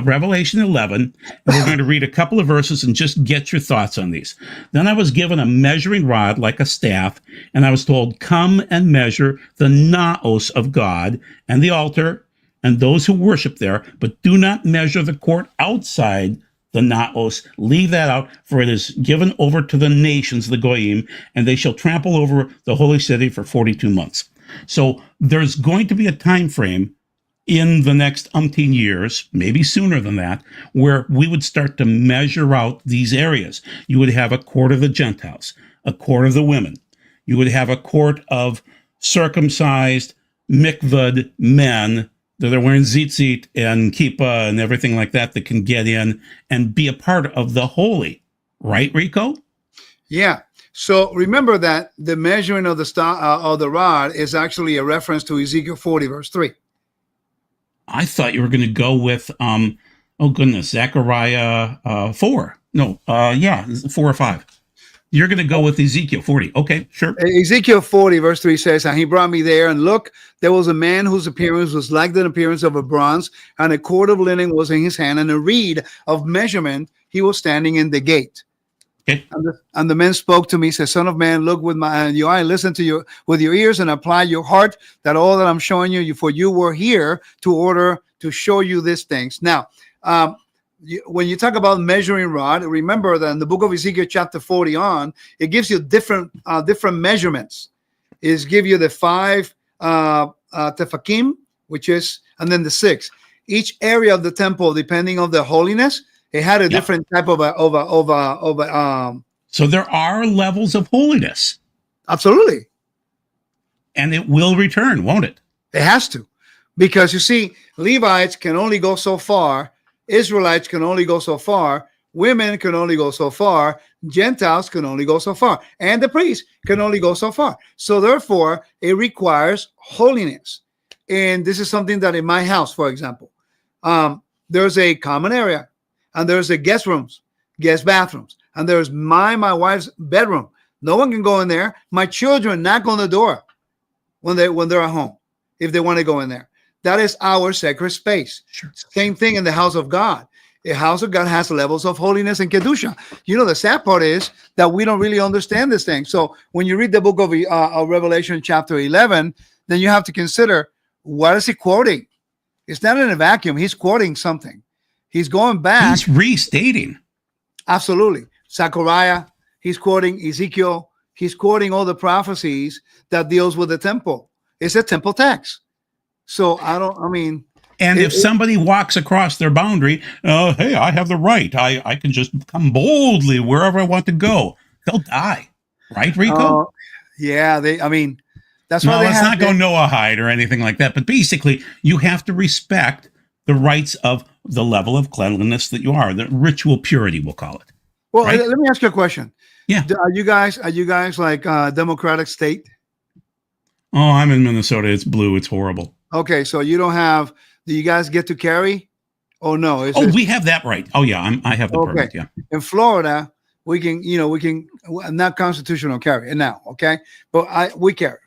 Revelation 11, and we're going to read a couple of verses and just get your thoughts on these. Then I was given a measuring rod like a staff, and I was told, "Come and measure the naos of God and the altar and those who worship there, but do not measure the court outside the naos. Leave that out, for it is given over to the nations, the goyim, and they shall trample over the holy city for 42 months." So there's going to be a time frame in the next umpteen years, maybe sooner than that, where we would start to measure out these areas. You would have a court of the Gentiles, a court of the women. You would have a court of circumcised, mikvahd men that are wearing tzitzit and kippah and everything like that can get in and be a part of the holy. Right, Rico? Yeah. So remember that the measuring of the star of the rod is actually a reference to Ezekiel 40, verse 3. I thought you were going to go with, Zechariah 4. No, 4 or 5. You're going to go with Ezekiel 40. Okay, sure. Ezekiel 40, verse 3 says, "And he brought me there, and look, there was a man whose appearance was like the appearance of a bronze, and a cord of linen was in his hand, and a reed of measurement. He was standing in the gate." Okay. And the man spoke to me, said, "Son of man, look with your eye, listen to with your ears, and apply your heart that all that I'm showing you, for you were here to show you these things." Now, when you talk about measuring rod, remember that in the book of Ezekiel, chapter 40 on, it gives you different measurements. It gives you the 5 tefakim, and then the 6. Each area of the temple, depending on the holiness, it had a different type of So there are levels of holiness. Absolutely. And it will return, won't it? It has to. Because you see, Levites can only go so far. Israelites can only go so far. Women can only go so far. Gentiles can only go so far. And the priests can only go so far. So therefore, it requires holiness. And this is something that in my house, for example, there's a common area. And there's the guest rooms, guest bathrooms. And there's my wife's bedroom. No one can go in there. My children knock on the door when they're at home, if they want to go in there. That is our sacred space. Sure. Same thing in the house of God. The house of God has levels of holiness and kedusha. You know, the sad part is that we don't really understand this thing. So when you read the book of Revelation chapter 11, then you have to consider, what is he quoting? It's not in a vacuum. He's quoting something. He's going back. He's restating. Absolutely. Zechariah, he's quoting Ezekiel. He's quoting all the prophecies that deals with the temple. It's a temple text. So And if somebody walks across their boundary, hey, I have the right. I can just come boldly wherever I want to go. They'll die. Right, Rico? Yeah. That's why let's not go Noahide or anything like that. But basically, you have to respect the rights of the level of cleanliness that you are, the ritual purity, we'll call it. Well, right? Let me ask you a question. Yeah. Are you guys like Democratic state? Oh, I'm in Minnesota. It's blue. It's horrible. Okay, so do you guys get to carry? Oh no. We have that right. Oh yeah, I have the permit. Yeah. In Florida, we can not constitutional carry now. Okay, but we carry.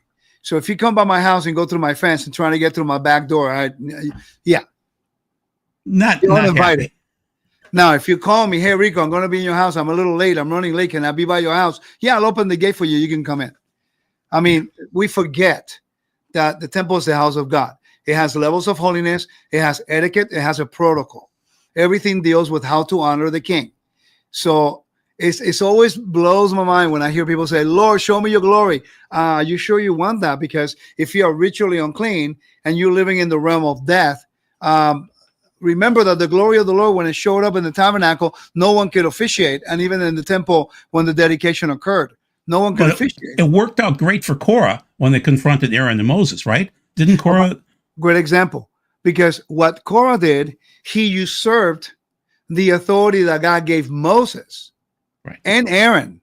So if you come by my house and go through my fence and trying to get through my back door, Not invited. Now, if you call me, "Hey Rico, I'm going to be in your house. I'm a little late. I'm running late. Can I be by your house?" Yeah, I'll open the gate for you. You can come in. I mean, we forget that the temple is the house of God. It has levels of holiness. It has etiquette. It has a protocol. Everything deals with how to honor the king. So It's always blows my mind when I hear people say, Lord, show me your glory. You sure you want that? Because if you are ritually unclean and you're living in the realm of death, remember that the glory of the Lord, when it showed up in the tabernacle, no one could officiate. And even in the temple, when the dedication occurred, no one could officiate. It worked out great for Korah when they confronted Aaron and Moses, right? Didn't Korah? Great example. Because what Korah did, he usurped the authority that God gave Moses. Right. And Aaron.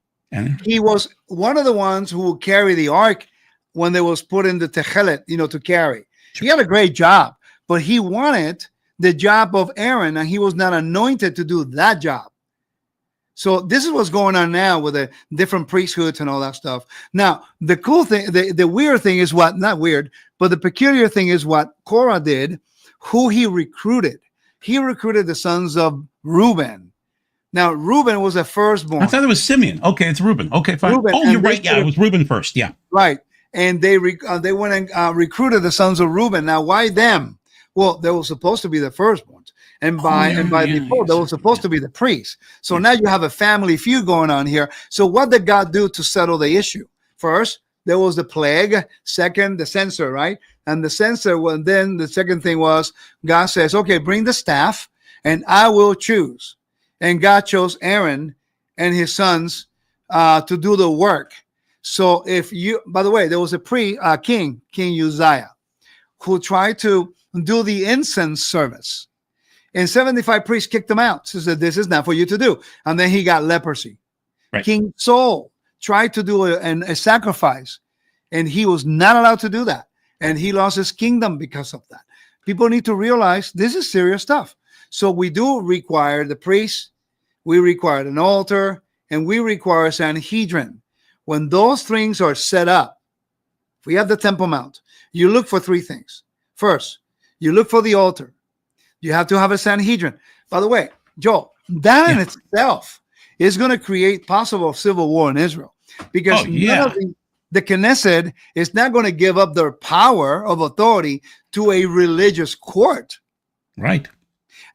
He was one of the ones who would carry the ark when they was put in the techelet, to carry. Sure. He had a great job, but he wanted the job of Aaron, and he was not anointed to do that job. So this is what's going on now with the different priesthoods and all that stuff. Now, the cool thing, the weird thing is not weird, but the peculiar thing is what Korah did, who he recruited. He recruited the sons of Reuben. Now, Reuben was the firstborn. I thought it was Simeon. Okay, it's Reuben. Okay, fine. Reuben, you're right. Yeah, it was Reuben first. Yeah. Right. And they went and recruited the sons of Reuben. Now, why them? Well, they were supposed to be the firstborns. And by default, they were supposed to be the priests. So now you have a family feud going on here. So what did God do to settle the issue? First, there was the plague. Second, the censer, right? And the censer, then the second thing was God says, okay, bring the staff and I will choose. And God chose Aaron and his sons to do the work. So by the way, there was a King Uzziah, who tried to do the incense service. And 75 priests kicked him out. So said, this is not for you to do. And then he got leprosy. Right. King Saul tried to do a sacrifice, and he was not allowed to do that. And he lost his kingdom because of that. People need to realize this is serious stuff. So we do require the priests, we require an altar, and we require a Sanhedrin. When those things are set up, if we have the Temple Mount, you look for three things. First, you look for the altar. You have to have a Sanhedrin. By the way, Joel, that in itself is going to create possible civil war in Israel, because the Knesset is not going to give up their power of authority to a religious court. Right.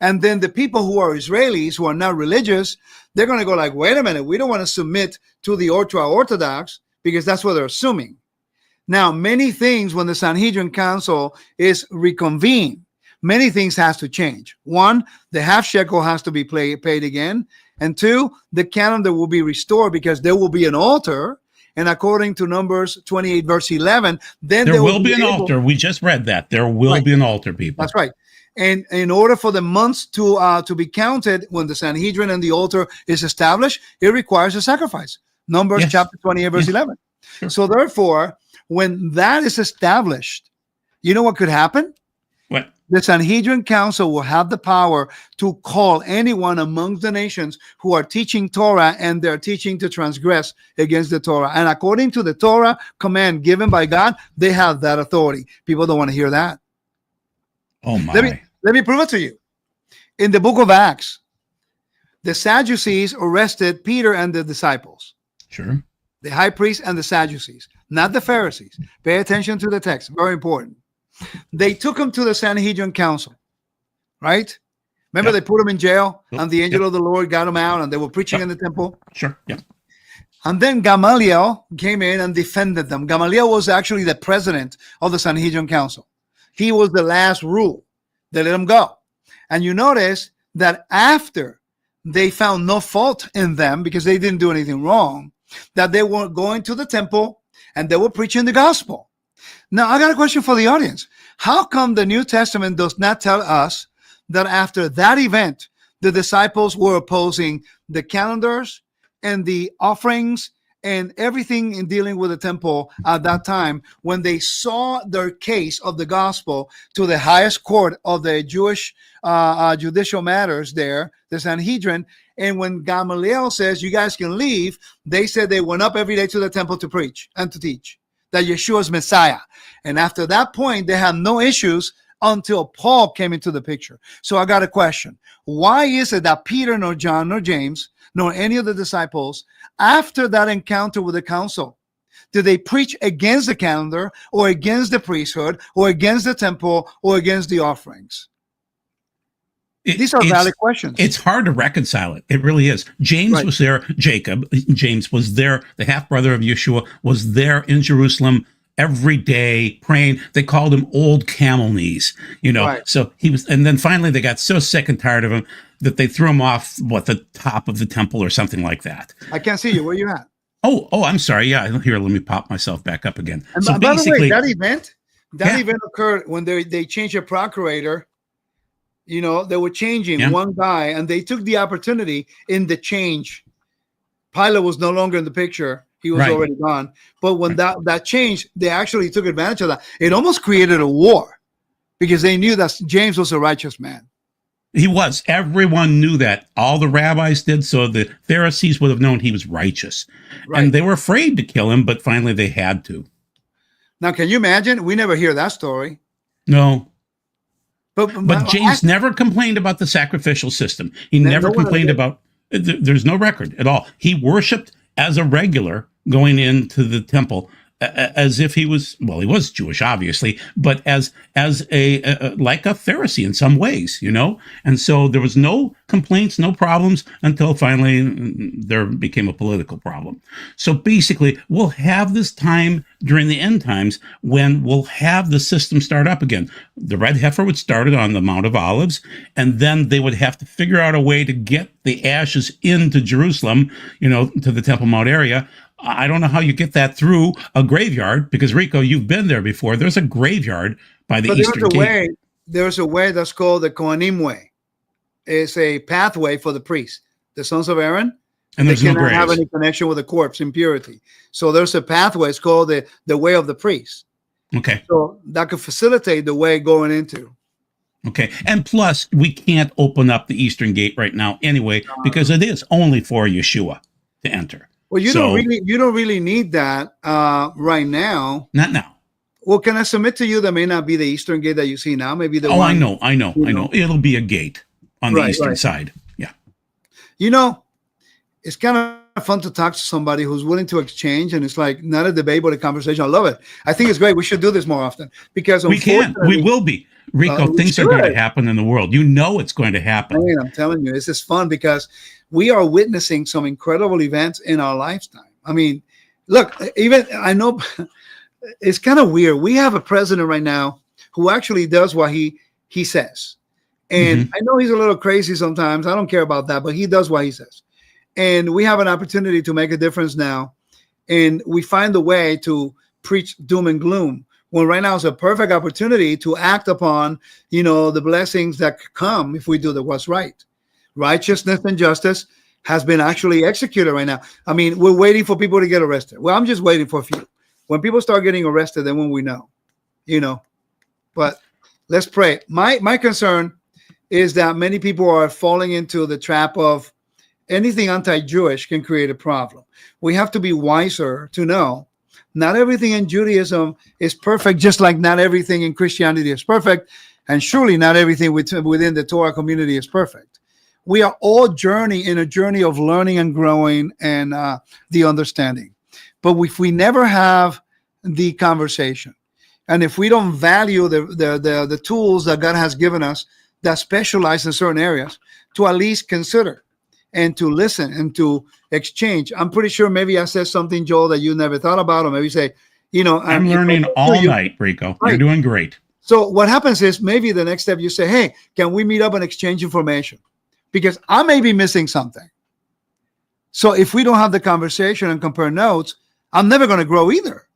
And then the people who are Israelis, who are not religious, they're going to go like, wait a minute, we don't want to submit to the ultra-Orthodox, because that's what they're assuming. Now, many things, when the Sanhedrin Council is reconvened, many things has to change. One, the half shekel has to be paid again. And two, the calendar will be restored, because there will be an altar. And according to Numbers 28, verse 11, then there will be an altar. We just read that. There will be an altar, people. That's right. And in order for the months to be counted, when the Sanhedrin and the altar is established, it requires a sacrifice. Numbers chapter 28, verse 11. Sure. So therefore, when that is established, you know what could happen? What? The Sanhedrin Council will have the power to call anyone amongst the nations who are teaching Torah and they're teaching to transgress against the Torah. And according to the Torah command given by God, they have that authority. People don't want to hear that. Oh my. Let me prove it to you. In the book of Acts, the Sadducees arrested Peter and the disciples. Sure. The high priest and the Sadducees, not the Pharisees. Pay attention to the text. Very important. They took him to the Sanhedrin Council, right? Remember, they put him in jail, and the angel of the Lord got him out, and they were preaching in the temple. Sure, yeah. And then Gamaliel came in and defended them. Gamaliel was actually the president of the Sanhedrin Council. He was the last rule. They let him go. And you notice that after they found no fault in them, because they didn't do anything wrong, that they were going to the temple and they were preaching the gospel. Now, I got a question for the audience. How come the New Testament does not tell us that after that event, the disciples were opposing the calendars and the offerings and everything in dealing with the temple at that time, when they saw their case of the gospel to the highest court of the Jewish judicial matters there, the Sanhedrin, and when Gamaliel says, you guys can leave, they said they went up every day to the temple to preach and to teach that Yeshua is Messiah. And after that point, they had no issues until Paul came into the picture. So I got a question. Why is it that Peter, nor John, nor James, nor any of the disciples, after that encounter with the council, did they preach against the calendar or against the priesthood or against the temple or against the offerings? These are valid questions. It's hard to reconcile it. It really is. James was there. James was there. The half brother of Yeshua was there in Jerusalem every day praying. They called him Old Camel Knees, So he was, and then finally they got so sick and tired of him that they threw him off the top of the temple or something like that. I can't see you. Where you at? Oh, I'm sorry. Yeah, here, let me pop myself back up again. And so by the way, that yeah. event occurred when they changed a procurator. They were changing one guy, and they took the opportunity in the change. Pilate was no longer in the picture. He was already gone. But when that changed, they actually took advantage of that. It almost created a war because they knew that James was a righteous man. He was. Everyone knew that. All the rabbis did, so the Pharisees would have known he was righteous. Right. And they were afraid to kill him, but finally they had to. Now, can you imagine? We never hear that story. No. But James never complained about the sacrificial system. He never complained about, there's no record at all. He worshiped as a regular going into the temple as if he was Jewish, obviously, but as a like a Pharisee in some ways, and so there was no complaints, no problems until finally there became a political problem. So basically we'll have this time during the end times when we'll have the system start up again. The red heifer would start it on the Mount of Olives, and then they would have to figure out a way to get the ashes into Jerusalem, to the Temple Mount area. I don't know how you get that through a graveyard, because Rico, you've been there before. There's a graveyard by the Eastern Gate. There's a way that's called the Kohanim way. It's a pathway for the priests, the sons of Aaron, and they cannot have any connection with the corpse, impurity. So there's a pathway. It's called the way of the priest. Okay. So that could facilitate the way going into. Okay. And plus, we can't open up the Eastern Gate right now anyway, because it is only for Yeshua to enter. Well, you don't really need that right now. Not now. Well, can I submit to you that may not be the Eastern Gate that you see now? Maybe the one. I know. It'll be a gate on the eastern side. Yeah. It's kind of fun to talk to somebody who's willing to exchange, and it's like not a debate but a conversation. I love it. I think it's great. We should do this more often because we will be. Rico, things are going to happen in the world. It's going to happen. I mean, I'm telling you, this is fun because we are witnessing some incredible events in our lifetime. I mean, look, even I know it's kind of weird. We have a president right now who actually does what he says. And I know he's a little crazy sometimes. I don't care about that, but he does what he says. And we have an opportunity to make a difference now. And we find a way to preach doom and gloom, when right now is a perfect opportunity to act upon, the blessings that come if we do what's right. Righteousness and justice has been actually executed right now. I mean, we're waiting for people to get arrested. Well, I'm just waiting for a few. When people start getting arrested, then when we know, But let's pray. My concern is that many people are falling into the trap of anything anti-Jewish can create a problem. We have to be wiser to know not everything in Judaism is perfect, just like not everything in Christianity is perfect, and surely not everything within the Torah community is perfect. We are all in a journey of learning and growing and the understanding. But if we never have the conversation, and if we don't value the tools that God has given us that specialize in certain areas, to at least consider and to listen and to exchange. I'm pretty sure maybe I said something, Joel, that you never thought about, or maybe say, I'm learning all night, Rico. Right. You're doing great. So what happens is maybe the next step you say, hey, can we meet up and exchange information? Because I may be missing something. So if we don't have the conversation and compare notes, I'm never going to grow either.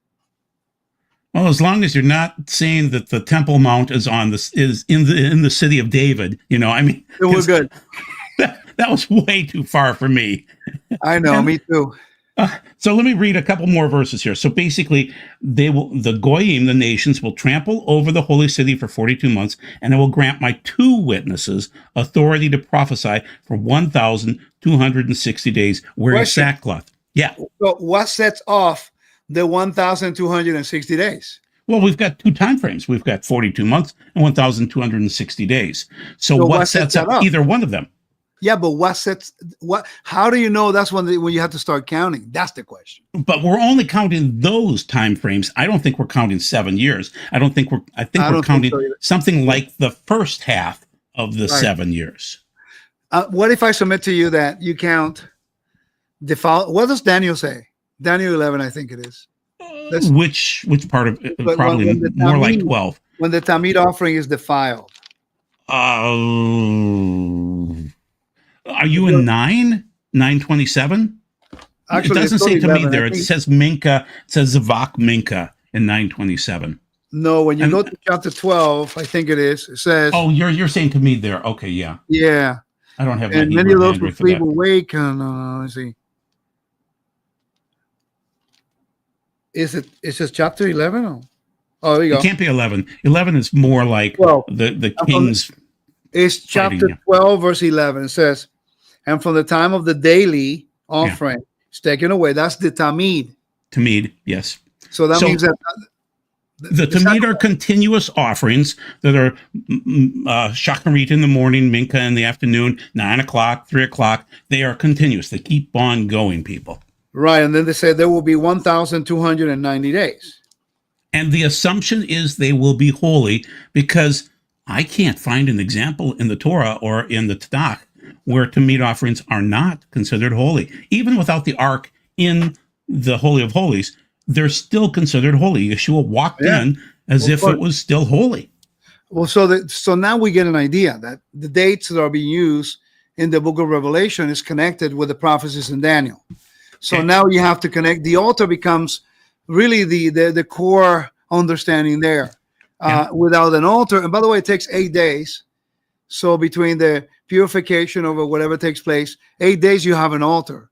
Well, as long as you're not saying that the Temple Mount is in the city of David, we're good. That was way too far for me. I know, me too. So let me read a couple more verses here. So basically, the Goyim, the nations, will trample over the holy city for 42 months, and I will grant my 2 witnesses authority to prophesy for 1,260 days wearing sackcloth. Yeah. So what sets off the 1,260 days? Well, we've got 2 time frames. We've got 42 months and 1,260 days. So what sets up either one of them? Yeah, but how do you know that's when you have to start counting? That's the question. But we're only counting those time frames. I don't think we're counting 7 years. I think we're counting something like the first half of the Right. 7 years. What if I submit to you that you count what does Daniel say? Daniel 11, I think it is. Which part of it? But Probably when the more like Tamid- 12. When the Tamid offering is defiled. Are you in 927? Actually, It doesn't it's say only to me 11. there. I It think- says Minka. It says Zavak Minka in 927. No, when you And- go to chapter 12, I think it is, it says, Oh, you're saying to me there. Okay, yeah. yeah. I don't have my And many Hebrew of those hand who right for sleep that. awake. Let's see. It says chapter 11? Oh, there you It go. can't be 11. 11 is more like Well, the king's. It's fighting, chapter yeah. 12, verse 11. It says, and from the time of the daily offering, it's taken away. That's the Tamid. Tamid, yes. So that So- means that The Tamid are continuous offerings that are Shacharit in the morning, Minka in the afternoon, 9 o'clock, 3 o'clock. They are continuous. They keep on going, people. right. And then they say there will be 1,290 days. And the assumption is they will be holy because I can't find an example in the Torah or in the Tanakh where Tamid offerings are not considered holy. Even without the ark in the Holy of Holies, they're still considered holy. Yeshua walked in as if it was still holy. Well, so now we get an idea that the dates that are being used in the book of Revelation is connected with the prophecies in Daniel. So Okay. now you have to connect. The altar becomes really the core understanding there. Without an altar, and by the way, it takes 8 days. So between the purification of whatever takes place, 8 days you have an altar.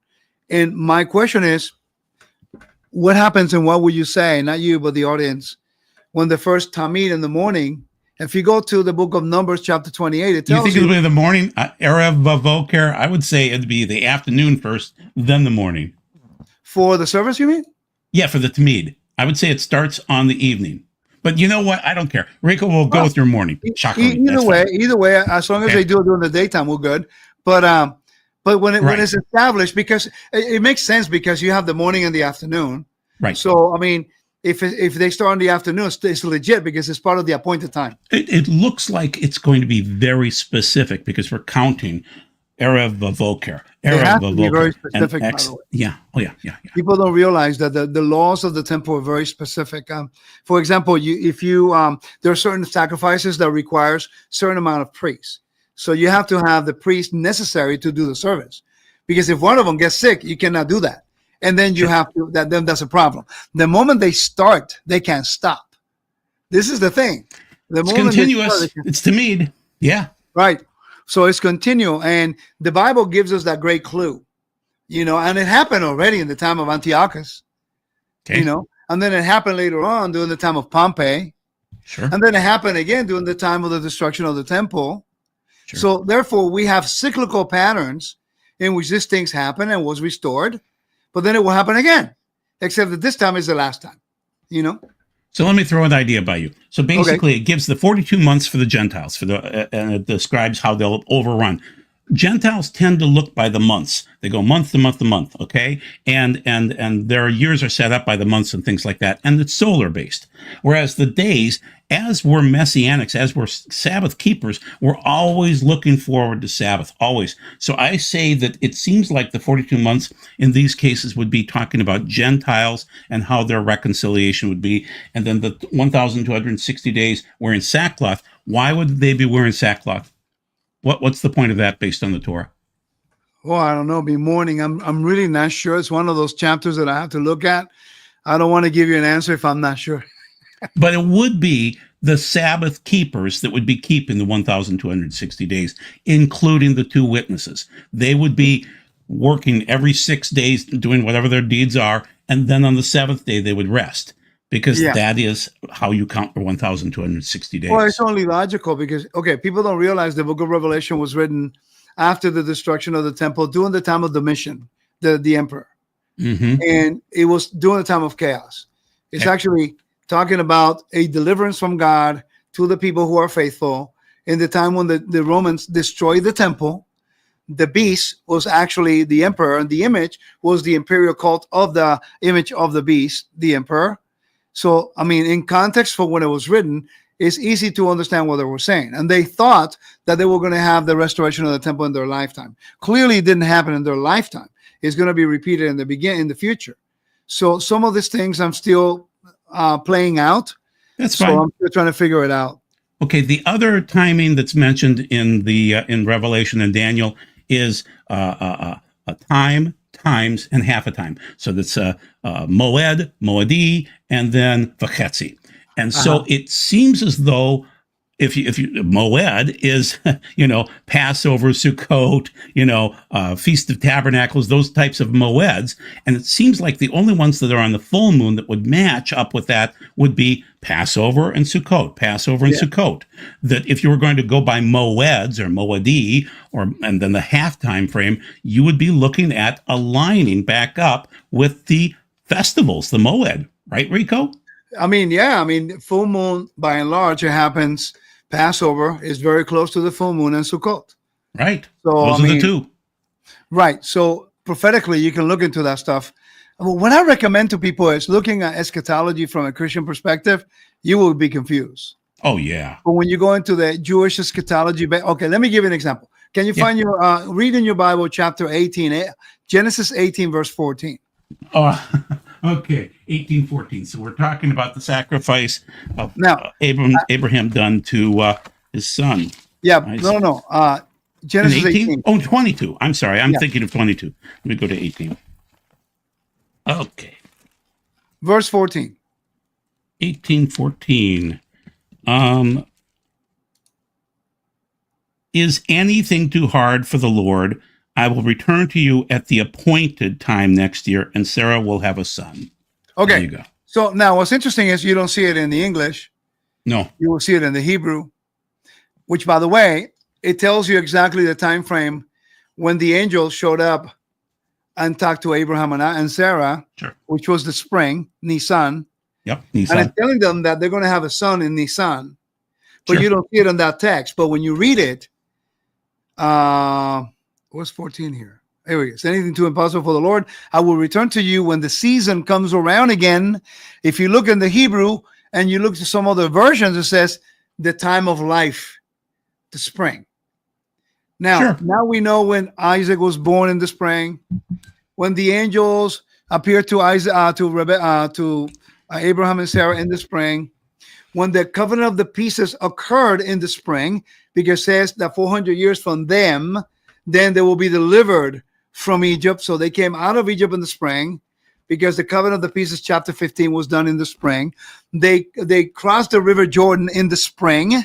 And my question is, what happens and what would you say, not you, but the audience, when the first Tamid in the morning, if you go to the book of Numbers, chapter 28, it You tells think it'll be the morning? Erev Vavoker? I would say it'd be the afternoon first, then the morning. for the service, you mean? Yeah, for the Tamid. I would say it starts on the evening. But you know what? I don't care. Rico will go with your morning. Shacharit, that's fine. Either way, as long as they do it during the daytime, we're good. But when it's established, because it makes sense because you have the morning and the afternoon. Right. So I mean, if they start in the afternoon, it's legit because it's part of the appointed time. It looks like it's going to be very specific because we're counting Erev Vavoker. It has to be very and specific, by X. the way. Yeah. Oh, yeah. People don't realize that the laws of the temple are very specific. For example, there are certain sacrifices that requires certain amount of priests. So you have to have the priest necessary to do the service, because if one of them gets sick, you cannot do that, and then you have to. Then that's a problem. The moment they start, they can't stop. This is the thing. It's continuous. It's Tamid. Yeah. Right. So it's continual, and the Bible gives us that great clue, and it happened already in the time of Antiochus, Okay. and then it happened later on during the time of Pompey, Sure. and then it happened again during the time of the destruction of the temple. Sure. So therefore, we have cyclical patterns in which these things happen and was restored, but then it will happen again, except that this time is the last time, So let me throw an idea by you. So basically, It gives the 42 months for the Gentiles, and it describes how they'll overrun. Gentiles tend to look by the months. They go month to month to month, okay? And their years are set up by the months and things like that, and it's solar based. Whereas the days, as we're messianics, as we're Sabbath keepers, we're always looking forward to Sabbath, always. So I say that it seems like the 42 months in these cases would be talking about Gentiles and how their reconciliation would be. And then the 1,260 days wearing sackcloth. Why would they be wearing sackcloth? What's the point of that based on the Torah? Well, I don't know. Be mourning. I'm really not sure. It's one of those chapters that I have to look at. I don't want to give you an answer if I'm not sure. But it would be the Sabbath keepers that would be keeping the 1,260 days, including the two witnesses. They would be working every 6 days, doing whatever their deeds are, and then on the seventh day they would rest, because that is how you count the 1,260 days. Well, it's only logical because, people don't realize the book of Revelation was written after the destruction of the temple during the time of Domitian, the emperor. Mm-hmm. And it was during the time of chaos. It's actually talking about a deliverance from God to the people who are faithful in the time when the Romans destroyed the temple. The beast was actually the emperor, and the image was the imperial cult of the image of the beast, the emperor. So, I mean, in context for when it was written, it's easy to understand what they were saying. And they thought that they were going to have the restoration of the temple in their lifetime. Clearly, it didn't happen in their lifetime. It's going to be repeated in the future. So some of these things I'm still playing out. That's fine. So I'm still trying to figure it out. Okay. The other timing that's mentioned in the in Revelation and Daniel is a time, times, and half a time. So that's moed, moedi, and then vachetzi. And so it seems as though if you moed is Passover, Sukkot, Feast of Tabernacles, those types of moeds, and it seems like the only ones that are on the full moon that would match up with that would be Passover and Sukkot, Sukkot. That if you were going to go by moeds or moedi, and then the half time frame, you would be looking at aligning back up with the festivals, the moed, right, Rico? I mean, full moon, by and large, it happens. Passover is very close to the full moon and Sukkot. Right. So, those are the two. Right. So prophetically, you can look into that stuff. What I recommend to people is looking at eschatology from a Christian perspective. You will be confused. Oh, yeah. But when you go into the Jewish eschatology, okay, let me give you an example. Can you find read in your Bible, chapter 18, Genesis 18, verse 14. Okay, 1814. So we're talking about the sacrifice of now Abraham done to his son. Yeah, no. Genesis 18. Oh, 22. I'm sorry. I'm thinking of 22. Let me go to 18. Okay. Verse 14. 1814. Is anything too hard for the Lord? I will return to you at the appointed time next year, and Sarah will have a son. Okay. There you go. So now what's interesting is you don't see it in the English. No. You will see it in the Hebrew, which, by the way, it tells you exactly the time frame when the angel showed up and talked to Abraham and Sarah, which was the spring, Nisan. Yep, Nisan. And it's telling them that they're going to have a son in Nisan. But you don't see it in that text. But when you read it, what's 14 here? Here we go. Is anything too impossible for the Lord? I will return to you when the season comes around again. If you look in the Hebrew and you look to some other versions, it says the time of life, the spring. Now we know when Isaac was born in the spring, when the angels appeared to Abraham and Sarah in the spring, when the covenant of the pieces occurred in the spring, because it says that 400 years from them, then they will be delivered from Egypt. So they came out of Egypt in the spring, because the covenant of the pieces, chapter 15, was done in the spring. They crossed the river Jordan in the spring.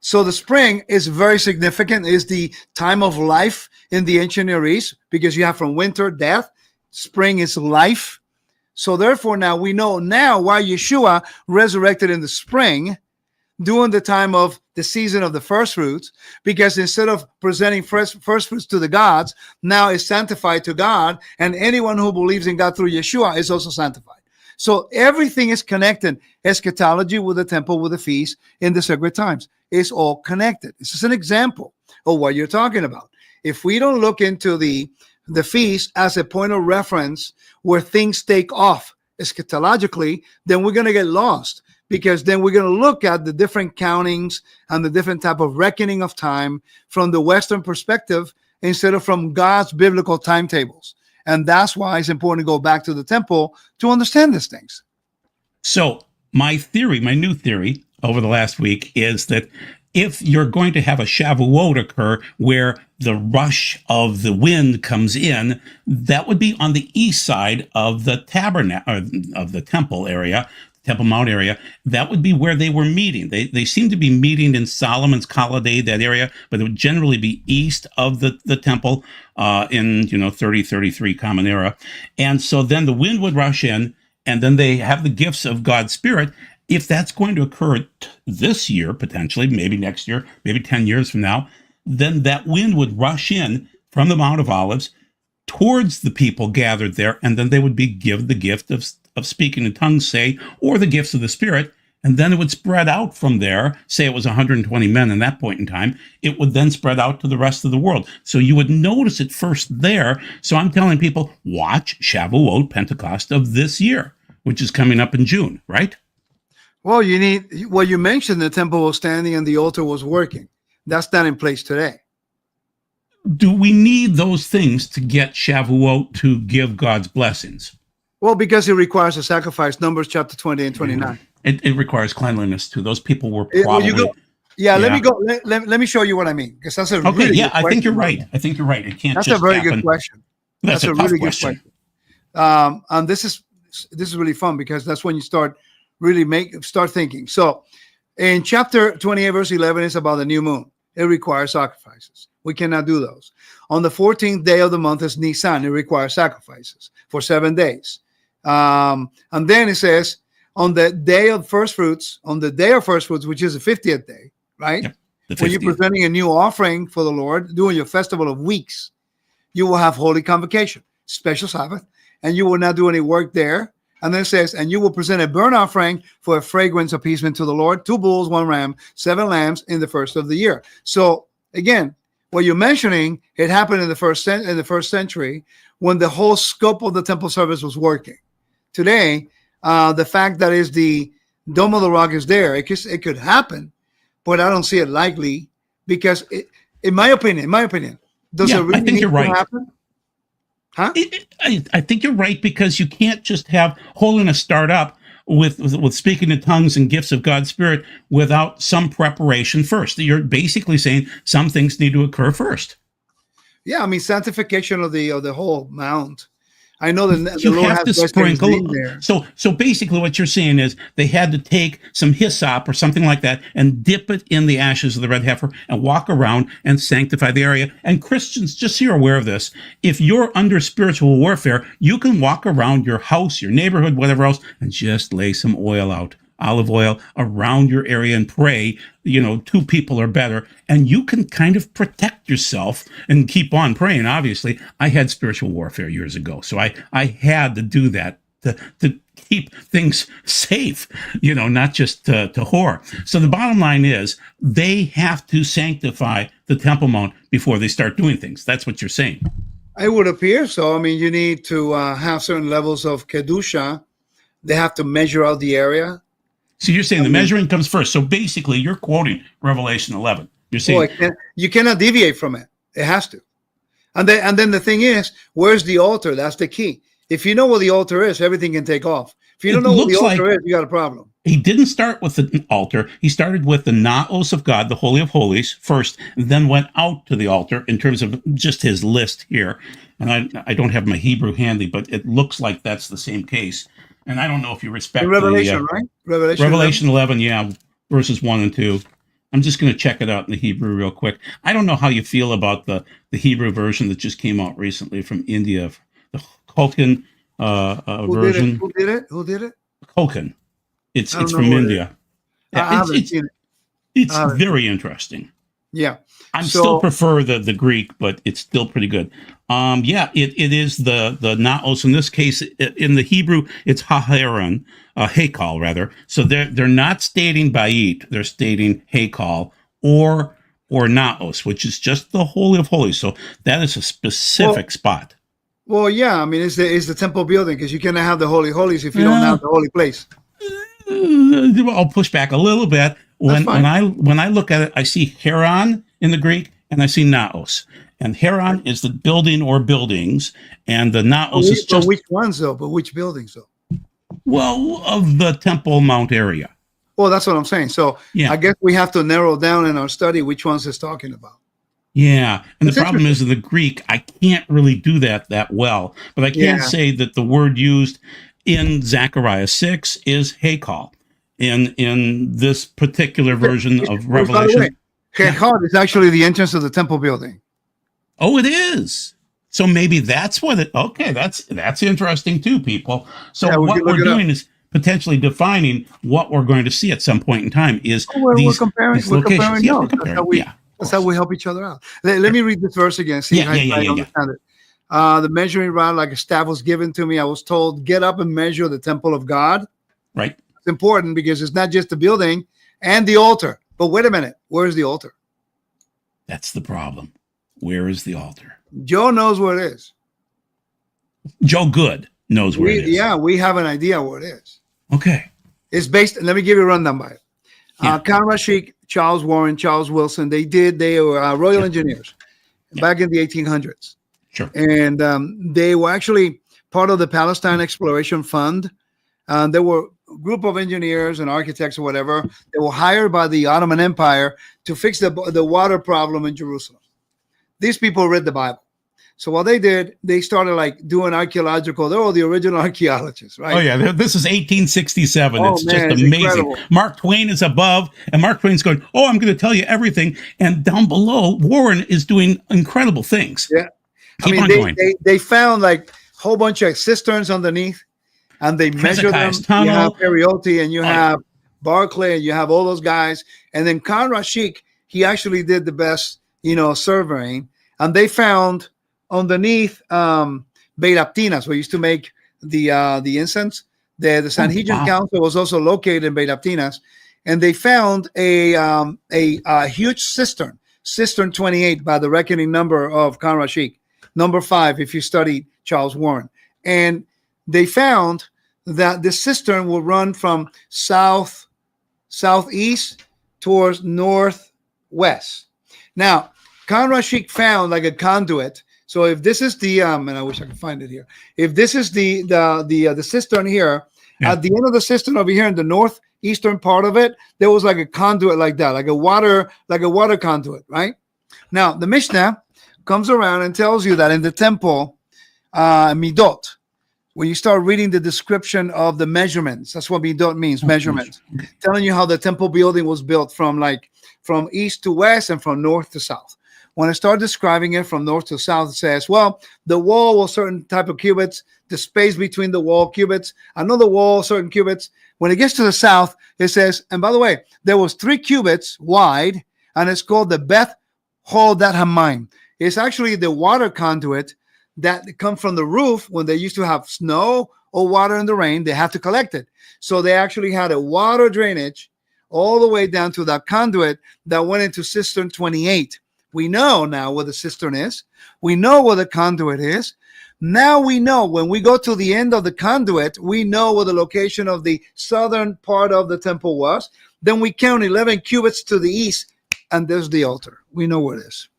So the spring is very significant. It's the time of life in the ancient Near East, because you have from winter, death. Spring is life. So therefore, now we know why Yeshua resurrected in the spring during the time of the season of the first fruits, because instead of presenting first fruits to the gods, now is sanctified to God, and anyone who believes in God through Yeshua is also sanctified. So everything is connected. Eschatology with the temple, with the feast, in the sacred times. It's all connected. This is an example of what you're talking about. If we don't look into the feast as a point of reference where things take off eschatologically, then we're going to get lost, because then we're going to look at the different countings and the different type of reckoning of time from the Western perspective instead of from God's biblical timetables. And that's why it's important to go back to the temple to understand these things. So my new theory over the last week is that if you're going to have a Shavuot occur where the rush of the wind comes in, that would be on the east side of the tabernacle, of the temple area, Temple Mount area. That would be where they were meeting. They seem to be meeting in Solomon's Colonnade, that area, but it would generally be east of the temple in 3033 Common Era. And so then the wind would rush in, and then they have the gifts of God's Spirit. If that's going to occur this year, potentially, maybe next year, maybe 10 years from now, then that wind would rush in from the Mount of Olives towards the people gathered there, and then they would be given the gift of speaking in tongues, say, or the gifts of the Spirit, and then it would spread out from there. Say it was 120 men in that point in time. It would then spread out to the rest of the world. So you would notice it first there. So I'm telling people, watch Shavuot, Pentecost of this year, which is coming up in June, right? Well, you need what you mentioned. The temple was standing and the altar was working. That's not in place today. Do we need those things to get Shavuot to give God's blessings? Well, because it requires a sacrifice. Numbers chapter 20 and 29. It requires cleanliness too. Those people were probably. Let me go. Let me show you what I mean, because that's a okay. Really I think you're right. I think you're right. It can't. That's just a very happen. good question. That's a really good question. And this is really fun, because that's when you start thinking. So, in chapter 28, verse 11, it's about the new moon. It requires sacrifices. We cannot do those. On the 14th day of the month is Nisan. It requires sacrifices for 7 days. And then it says, on the day of first fruits, which is the 50th day, right? Yep, when you're presenting a new offering for the Lord, doing your festival of weeks, you will have holy convocation, special Sabbath, and you will not do any work there. And then it says, and you will present a burnt offering for a fragrance appeasement to the Lord, 2 bulls, 1 ram, 7 lambs in the first of the year. So again, what you're mentioning, it happened in the first century, when the whole scope of the temple service was working. Today, the fact that is the Dome of the Rock is there, it could happen, but I don't see it likely, because in my opinion, does it really need to happen? Huh? I think you're right, because you can't just have holiness start up with speaking in tongues and gifts of God's Spirit without some preparation first. You're basically saying some things need to occur first. Yeah, I mean, sanctification of the whole mount. I know that you the Lord have to has sprinkle there. So basically what you're saying is they had to take some hyssop or something like that and dip it in the ashes of the red heifer and walk around and sanctify the area. And Christians, just so you're aware of this, if you're under spiritual warfare, you can walk around your house, your neighborhood, whatever else, and just lay some oil out, olive oil, around your area and pray, 2 people or better, and you can kind of protect yourself and keep on praying. Obviously, I had spiritual warfare years ago, so I had to do that to keep things safe, not just to whore. So the bottom line is they have to sanctify the Temple Mount before they start doing things. That's what you're saying. It would appear so. I mean, you need to have certain levels of Kedusha. They have to measure out the area. So you're saying the measuring comes first. So basically, you're quoting Revelation 11. You're saying you cannot deviate from it. It has to. And then the thing is, where's the altar? That's the key. If you know where the altar is, everything can take off. If you don't know where the altar is, you got a problem. He didn't start with the altar. He started with the Naos of God, the Holy of Holies, first, and then went out to the altar in terms of just his list here. And I don't have my Hebrew handy, but it looks like that's the same case. And I don't know if you respect Revelation, right? Revelation 11, yeah, verses 1 and 2. I'm just going to check it out in the Hebrew real quick. I don't know how you feel about the Hebrew version that just came out recently from India, the Kokan version. Who did it? Kokan. It's from India. It's very interesting. Yeah. I still prefer the Greek, but it's still pretty good. It is the naos. In this case, in the Hebrew, it's haharon, Haykal rather. So they're not stating bayit, they're stating Haykal or naos, which is just the Holy of Holies. So that is a specific spot. Well, yeah, I mean, it's the temple building, because you cannot have the Holy Holies if you don't have the holy place. I'll push back a little bit. When I look at it, I see Heron in the Greek and I see Naos. And Heron is the building or buildings, and the Naos is just... But which ones, though? But which buildings, though? Well, of the Temple Mount area. Well, that's what I'm saying. So I guess we have to narrow down in our study which ones it's talking about. Yeah, and the problem is in the Greek, I can't really do that well. But I can say that the word used in Zechariah 6 is Haykal. In this particular version of Revelation. Haykal is actually the entrance of the temple building. Oh, it is. So maybe that's what it. Okay, that's interesting too, people. So what we're doing is potentially defining what we're going to see at some point in time. Is we're comparing locations? Yeah, that's how we help each other out. Let me read this verse again. See how I understand it. The measuring rod, like a staff, was given to me. I was told, get up and measure the temple of God. Right. It's important because it's not just the building and the altar. But wait a minute, where's the altar? That's the problem. Where is the altar? Joe knows where it is. Joe Good knows where it is. Yeah, we have an idea where it is. Okay. It's based. Let me give you a rundown by it. Yeah. Khan Rashid, Charles Warren, Charles Wilson. They were Royal Engineers back in the 1800s. Sure. And they were actually part of the Palestine Exploration Fund. There were a group of engineers and architects or whatever. They were hired by the Ottoman Empire to fix the water problem in Jerusalem. These people read the Bible. So what they did, they started like doing archaeological. They're all the original archaeologists, right? Oh, yeah. This is 1867. Oh, it's man, just it's amazing. incredible. Mark Twain is above, and Mark Twain's going, oh, I'm going to tell you everything. And down below, Warren is doing incredible things. Yeah. Keep on going. They found like a whole bunch of cisterns underneath, and they measured them. Hezekiah's Tunnel. You have Periotti, and you have Barclay, and you have all those guys. And then Khan Rashid, he actually did the best, surveying. And they found underneath Beit Aptinas, where used to make the incense. The Sanhedrin Council was also located in Beit Aptinas, and they found a huge cistern 28 by the reckoning number of Khan Rashid, number 5 if you study Charles Warren. And they found that the cistern will run from southeast towards northwest. Now, Khan Rashid found like a conduit. So if this is the and I wish I could find it here. If this is the cistern here, at the end of the cistern over here in the northeastern part of it, there was like a conduit like that, like a water conduit, right? Now the Mishnah comes around and tells you that in the temple, midot, when you start reading the description of the measurements, that's what midot means, measurements, telling you how the temple building was built from east to west and from north to south. When I start describing it from north to south, it says, well, the wall was certain type of cubits, the space between the wall cubits, another wall, certain cubits. When it gets to the south, it says, and by the way, there was 3 cubits wide, and it's called the Beth Hodat Hamayim. It's actually the water conduit that come from the roof. When they used to have snow or water in the rain, they have to collect it. So they actually had a water drainage all the way down to that conduit that went into cistern 28. We know now where the cistern is. We know where the conduit is. Now we know when we go to the end of the conduit, we know where the location of the southern part of the temple was. Then we count 11 cubits to the east, and there's the altar. We know where it is.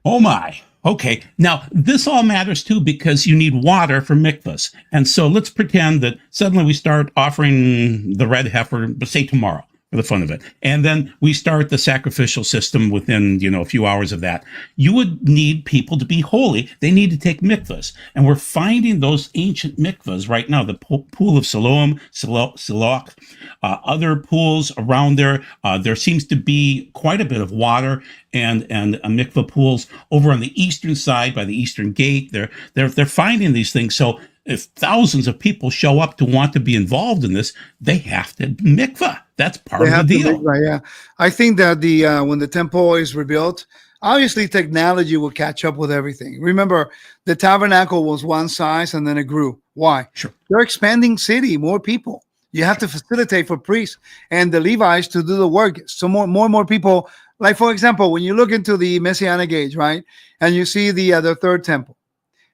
Oh, my. Okay. Now, this all matters, too, because you need water for mikvahs. And so let's pretend that suddenly we start offering the red heifer, say tomorrow, for the fun of it. And then we start the sacrificial system within, a few hours of that. You would need people to be holy. They need to take mikvahs. And we're finding those ancient mikvahs right now, the pool of Siloam, Siloach, other pools around there. There seems to be quite a bit of water and mikvah pools over on the eastern side by the eastern gate. They're finding these things. So if thousands of people show up to want to be involved in this, they have to mikvah. That's part of the deal. Yeah, I think that when the temple is rebuilt, obviously technology will catch up with everything. Remember, the tabernacle was one size and then it grew. Why? Sure. They're expanding city, more people. You have to facilitate for priests and the Levites to do the work. So more and more people. Like, for example, when you look into the Messianic age, right, and you see the third temple,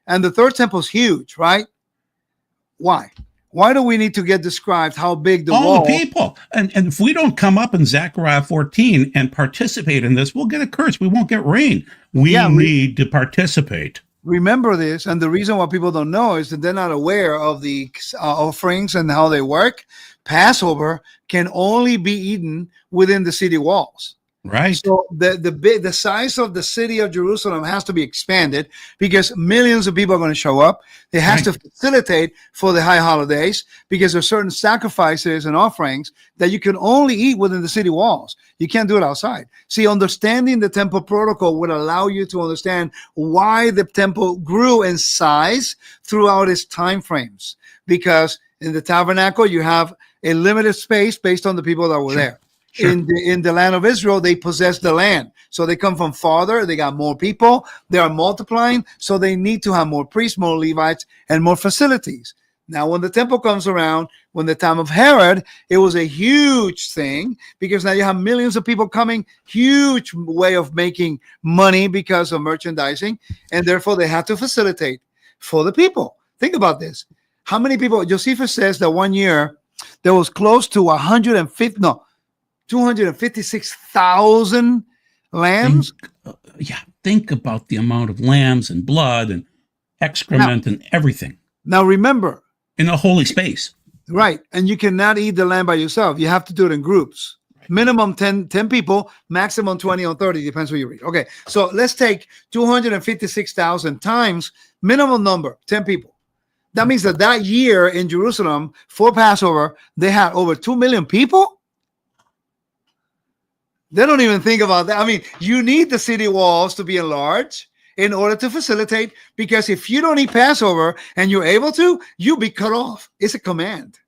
and the third temple is huge, right? Why? Why do we need to get described how big the wall? All the people. And if we don't come up in Zechariah 14 and participate in this, we'll get a curse. We won't get rain. We need to participate. Remember this. And the reason why people don't know is that they're not aware of the offerings and how they work. Passover can only be eaten within the city walls. Right. So the size of the city of Jerusalem has to be expanded because millions of people are going to show up. It has to facilitate for the high holidays because there are certain sacrifices and offerings that you can only eat within the city walls. You can't do it outside. See, understanding the temple protocol would allow you to understand why the temple grew in size throughout its time frames. Because in the tabernacle, you have a limited space based on the people that were there. Sure. In the land of Israel, they possess the land. So they come from farther. They got more people. They are multiplying. So they need to have more priests, more Levites, and more facilities. Now, when the temple comes around, when the time of Herod, it was a huge thing because now you have millions of people coming, huge way of making money because of merchandising. And therefore, they had to facilitate for the people. Think about this. How many people? Josephus says that one year, there was close to 256,000 lambs. Think about the amount of lambs and blood and excrement and everything. Now remember, in a holy space. Right. And you cannot eat the lamb by yourself. You have to do it in groups. Minimum 10 people, maximum 20 or 30, depends what you read. Okay, so let's take 256,000 times minimum number, 10 people. That means that year in Jerusalem for Passover, they had over 2 million people. They don't even think about that. I mean, you need the city walls to be enlarged in order to facilitate, because if you don't eat Passover and you're able to, you'll be cut off. It's a command.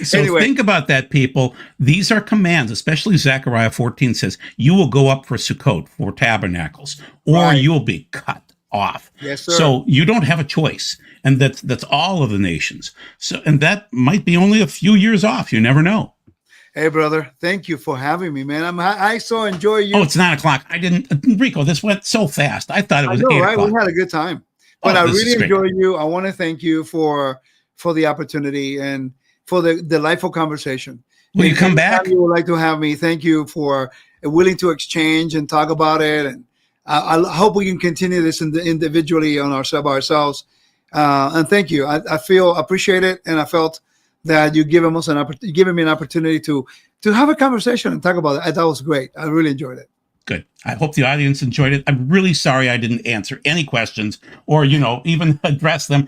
So anyway, think about that, people. These are commands, especially Zechariah 14 says, you will go up for Sukkot, for tabernacles, or you'll be cut off. Yes, sir. So you don't have a choice. And that's all of the nations. So, and that might be only a few years off. You never know. Hey, brother, thank you for having me, man. I so enjoy you. Oh, it's 9 o'clock. Rico, this went so fast. I thought it was 8 o'clock. We had a good time. But I really enjoy you. I want to thank you for the opportunity and for the delightful conversation. Will you come back? You would like to have me. Thank you for willing to exchange and talk about it. And I hope we can continue this individually by ourselves. And thank you. I appreciate it. And I felt that you giving me an opportunity to have a conversation and talk about it. I thought it was great. I really enjoyed it. Good. I hope the audience enjoyed it. I'm really sorry I didn't answer any questions or, even address them.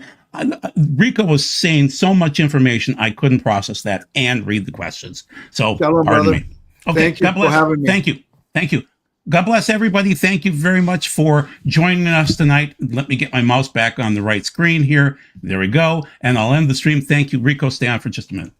Rico was saying so much information, I couldn't process that and read the questions. So, pardon me. Okay, thank you for having me. Thank you. Thank you. God bless everybody. Thank you very much for joining us tonight. Let me get my mouse back on the right screen here. There we go. And I'll end the stream. Thank you. Rico, stay on for just a minute.